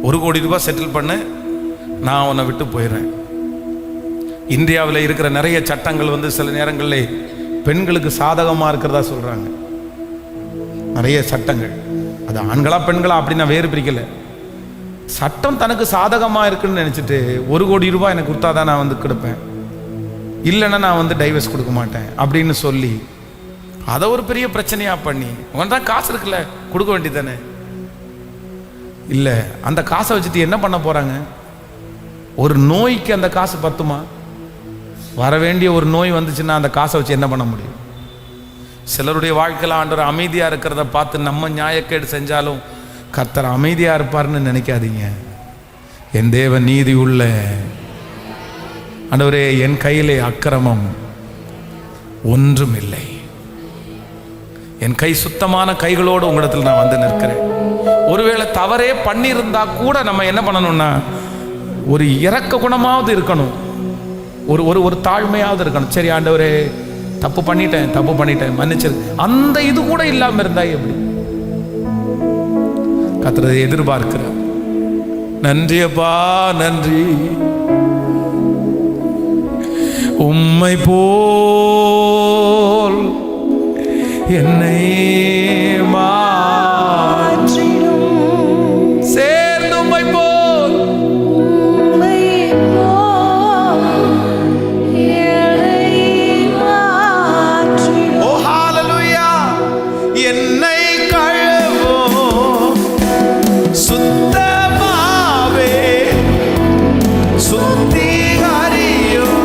1 கோடி ரூபாய் செட்டில் பண்ணு, நான் அவனை விட்டு போயிடுறேன். இந்தியாவில் இருக்கிற நிறைய சட்டங்கள் வந்து சில நேரங்களில் பெண்களுக்கு சாதகமாக இருக்கிறதா சொல்கிறாங்க. நிறைய சட்டங்கள், அது ஆண்களா பெண்களா அப்படி நான் வேறு பிரிக்கலை. சட்டம் தனக்கு சாதகமாக இருக்குன்னு நினச்சிட்டு 1 கோடி ரூபாய் எனக்கு கொடுத்தாதான் நான் வந்து கொடுப்பேன், இல்லைன்னா நான் வந்து டைவர்ஸ் கொடுக்க மாட்டேன் அப்படின்னு சொல்லி அதை ஒரு பெரிய பிரச்சனையாக பண்ணி, உன் தான் காசு இருக்குல்ல கொடுக்க வேண்டியதானே. இல்லை, அந்த காசை வச்சுட்டு என்ன பண்ண போகிறாங்க? ஒரு நோய்க்கு அந்த காசு பத்துமா? வர வேண்டிய ஒரு நோய் வந்துச்சுன்னா அந்த காசை வச்சு என்ன பண்ண முடியும்? சிலருடைய வாழ்க்கையில் ஆண்டவர் அமைதியாக இருக்கிறத பார்த்து நம்ம நியாயக்கேடு செஞ்சாலும் கர்த்தர் அமைதியாக இருப்பார்னு நினைக்காதீங்க. என் தேவன் நீதி உள்ள ஆண்டவரே, என் கையிலே அக்கிரமம் ஒன்றும் இல்லை, என் கை சுத்தமான கைகளோடு உங்களிடத்தில் நான் வந்து நிற்கிறேன். ஒருவேளை தவறே பண்ணியிருந்தா கூட நம்ம என்ன பண்ணணும்னா, ஒரு இரக்க குணமாவது இருக்கணும், ஒரு தாழ்மையாவது இருக்கணும். சரி ஆண்டவரே, தப்பு பண்ணிட்டேன் மன்னிச்சிரு, அந்த இது கூட இல்லாமல் இருந்தா எப்படி? கர்த்தரை எதிர்பார்க்கிறார். நன்றி அப்பா, நன்றி. உம்மை போல் என்னை மாற்றிடும், சேர்ந்து உம்மை போல் ஓ ஹல்லேலூயா. என்னை கழுவும் சுத்தமாவே சுத்திகரியும்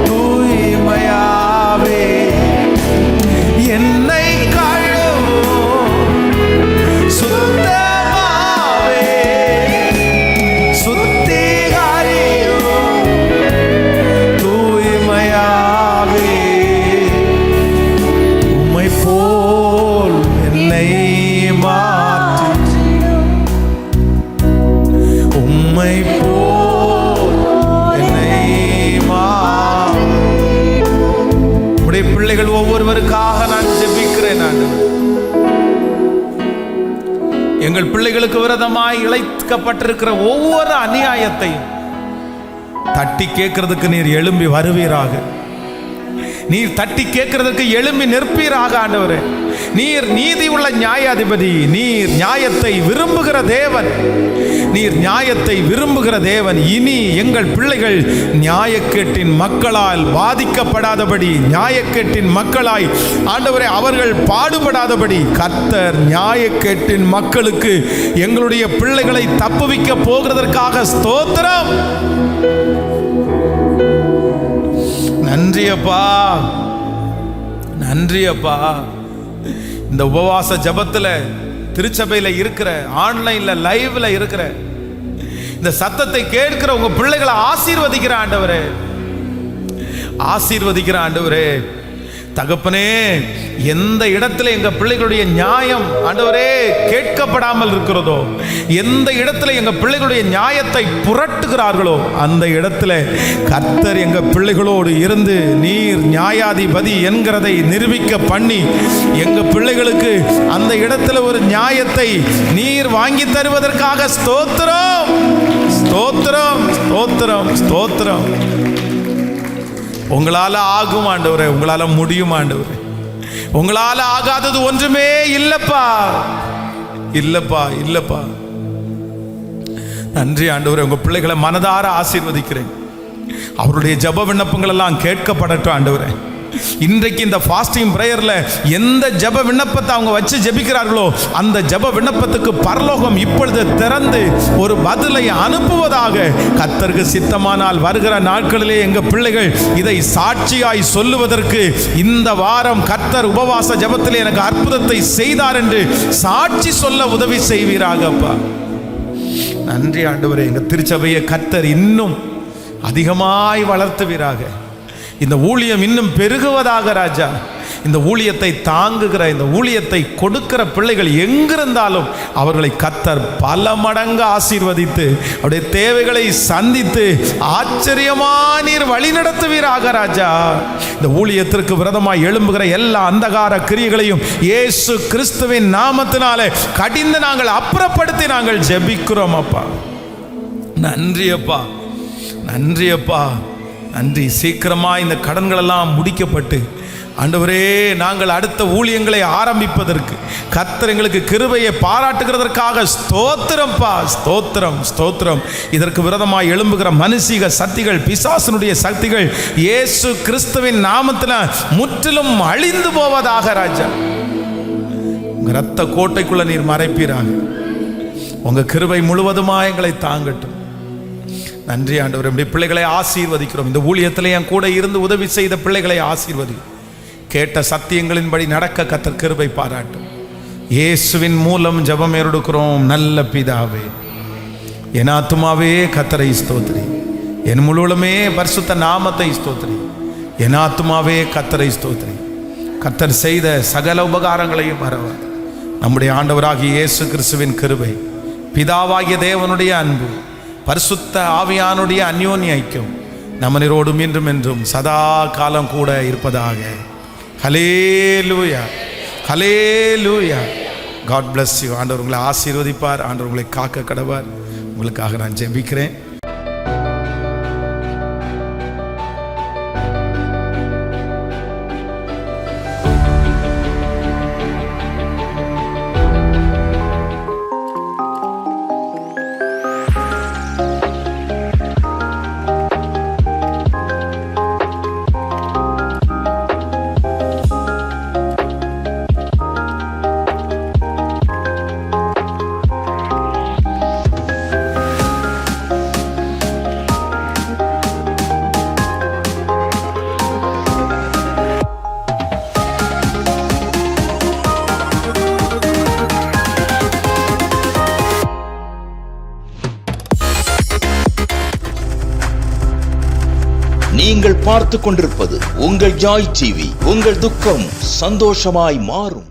தூய்மையாவே, என்னை கழுவும் எங்கள் பிள்ளைகளுக்கு விரோதமாய் இழைக்கப்பட்டிருக்கிற ஒவ்வொரு அநியாயத்தையும் தட்டி கேட்கிறதுக்கு நீர் எழும்பி வருவீராக. நீர் தட்டி கேட்கிறதுக்கு எழும்பி நிற்பீராக ஆண்டவரே. நீர் நீதி உள்ள நியாயாதிபதி. நீர் நியாயத்தை விரும்புகிற தேவன். நீர் நியாயத்தை விரும்புகிற தேவன். இனி எங்கள் பிள்ளைகள் நியாயக்கேட்டின் மக்களால் பாதிக்கப்படாதபடி, நியாயக்கேட்டின் மக்களாய் ஆண்டவரே அவர்கள் பாடுபடாதபடி கர்த்தர் நியாயக்கேட்டின் மக்களுக்கு எங்களுடைய பிள்ளைகளை தப்புவிக்க போகிறதற்காக ஸ்தோத்திரம். நன்றி அப்பா, நன்றி அப்பா. இந்த உபவாச ஜபத்தில் திருச்சபையில் இருக்கிற, ஆன்லைன்ல லைவ்ல இருக்கிற இந்த சத்தத்தை கேட்கிற உங்க பிள்ளைகளை ஆசீர்வதிக்கிற ஆண்டவரே, ஆசீர்வதிக்கிற ஆண்டவரே. தகப்பனே, எந்த இடத்துல எங்க பிள்ளைகளுடைய நியாயம் ஆண்டவரே கேட்கப்படாமல் இருக்கிறதோ, எந்த இடத்துல எங்க பிள்ளைகளுடைய நியாயத்தை புரட்டுகிறார்களோ அந்த இடத்துல கர்த்தர் எங்க பிள்ளைகளோடு இருந்து நீர் நியாயாதிபதி என்கிறதை நிரூபிக்க பண்ணி எங்க பிள்ளைகளுக்கு அந்த இடத்துல ஒரு நியாயத்தை நீர் வாங்கி தருவதற்காக ஸ்தோத்திரம், ஸ்தோத்திரம், ஸ்தோத்திரம், ஸ்தோத்திரம். உங்களால ஆகும் ஆண்டவரே, உங்களால முடியும் ஆண்டவரே. உங்களால ஆகாதது ஒன்றுமே இல்லப்பா, இல்லப்பா, இல்லப்பா. நன்றி ஆண்டவரே. உங்க பிள்ளைகளை மனதார ஆசீர்வதிக்கிறேன். அவருடைய ஜெப விண்ணப்பங்கள் எல்லாம் கேட்கப்படட்டும் ஆண்டவரே. இன்றைக்கு இந்த ஃபாஸ்டிங் பிரேயர்ல எந்த ஜெப விண்ணப்பத்தை அவங்க வச்சு ஜெபிக்கிறார்களோ அந்த ஜெப விண்ணப்பத்துக்கு பரலோகம் இப்பொழுது திறந்து ஒரு பதிலை அனுப்புவதாக கர்த்தருக்கு சித்தமானால் வருகிற நாட்களிலே எங்க பிள்ளைகள் இதை சாட்சியாய் சொல்லுவதற்கு இந்த வாரம் கர்த்தர் உபவாச ஜெபத்திலே எனக்கு அற்புதத்தை செய்தார் என்று சாட்சி சொல்ல உதவி செய்வீராகப்பா. நன்றி ஆண்டவரே. எங்க திருச்சபையை கர்த்தர் இன்னும் அதிகமாய் வளர்த்துவீராக. இந்த ஊழியம் இன்னும் பெருகுவதாக ராஜா. இந்த ஊழியத்தை தாங்குகிற, இந்த ஊழியத்தை கொடுக்கிற பிள்ளைகள் எங்கிருந்தாலும் அவர்களை கர்த்தர் பல மடங்கு ஆசீர்வதித்து அவருடைய தேவைகளை சந்தித்து ஆச்சரியமா நீர் வழி நடத்துவீராக ராஜா. இந்த ஊழியத்திற்கு விரோதமாய் எழும்புகிற எல்லா அந்தகார கிரியைகளையும் இயேசு கிறிஸ்துவின் நாமத்தினாலே கடிந்து நாங்கள் அப்புறப்படுத்தி நாங்கள் ஜெபிக்கிறோம் அப்பா. நன்றி அப்பா, நன்றி அப்பா, நன்றி. சீக்கிரமா இந்த கடன்கள் எல்லாம் முடிக்கப்பட்டு ஆண்டவரே நாங்கள் அடுத்த ஊழியங்களை ஆரம்பிப்பதற்கு கர்த்தர் எங்களுக்கு கிருபையை பாராட்டுகிறதற்காக ஸ்தோத்திரம்பா, ஸ்தோத்திரம், ஸ்தோத்திரம். இதற்கு விரோதமாய் எழும்புகிற மனுஷிக சக்திகள், பிசாசனுடைய சக்திகள் இயேசு கிறிஸ்துவின் நாமத்தில் முற்றிலும் அழிந்து போவதாக ராஜா. உங்க இரத்த கோட்டைக்குள்ள நீர் மறைப்பீராக. உங்க கிருபை முழுவதுமா எங்களை தாங்கட்டும். நன்றி ஆண்டவர். நம்முடைய பிள்ளைகளை ஆசீர்வதிக்கிறோம். இந்த ஊழியத்தில் என் கூட இருந்து உதவி செய்த பிள்ளைகளை ஆசீர்வதி. கேட்ட சத்தியங்களின்படி நடக்க கர்த்தர் கிருபை பாராட்டும். இயேசுவின் மூலம் ஜெபம் எடுக்கிறோம் நல்ல பிதாவே. என் ஆத்துமாவே கர்த்தரை ஸ்தோத்திரி, என் முழுவதுமே பரிசுத்த நாமத்தை ஸ்தோத்திரி. என் ஆத்துமாவே கர்த்தரை ஸ்தோத்திரி. கர்த்தர் செய்த சகல உபகாரங்களையும் மறவாது. நம்முடைய ஆண்டவராகிய இயேசு கிறிஸ்துவின் கிருபை, பிதாவாகிய தேவனுடைய அன்பு, பரிசுத்த ஆவியானுடைய அந்யோன்ய ஐக்கியம் நம்மனோடும் இன்றும் என்றும் சதா காலம் கூட இருப்பதாக. Hallelujah, hallelujah. God bless you. ஆண்டவர் உங்களை ஆசீர்வதிப்பார். ஆண்டவர் உங்களை காக்க கடவார். உங்களுக்காக நான் ஜெபிக்கிறேன். நீங்கள் பார்த்து கொண்டிருப்பது உங்கள் ஜாய் டிவி. உங்கள் துக்கம் சந்தோஷமாய் மாறும்.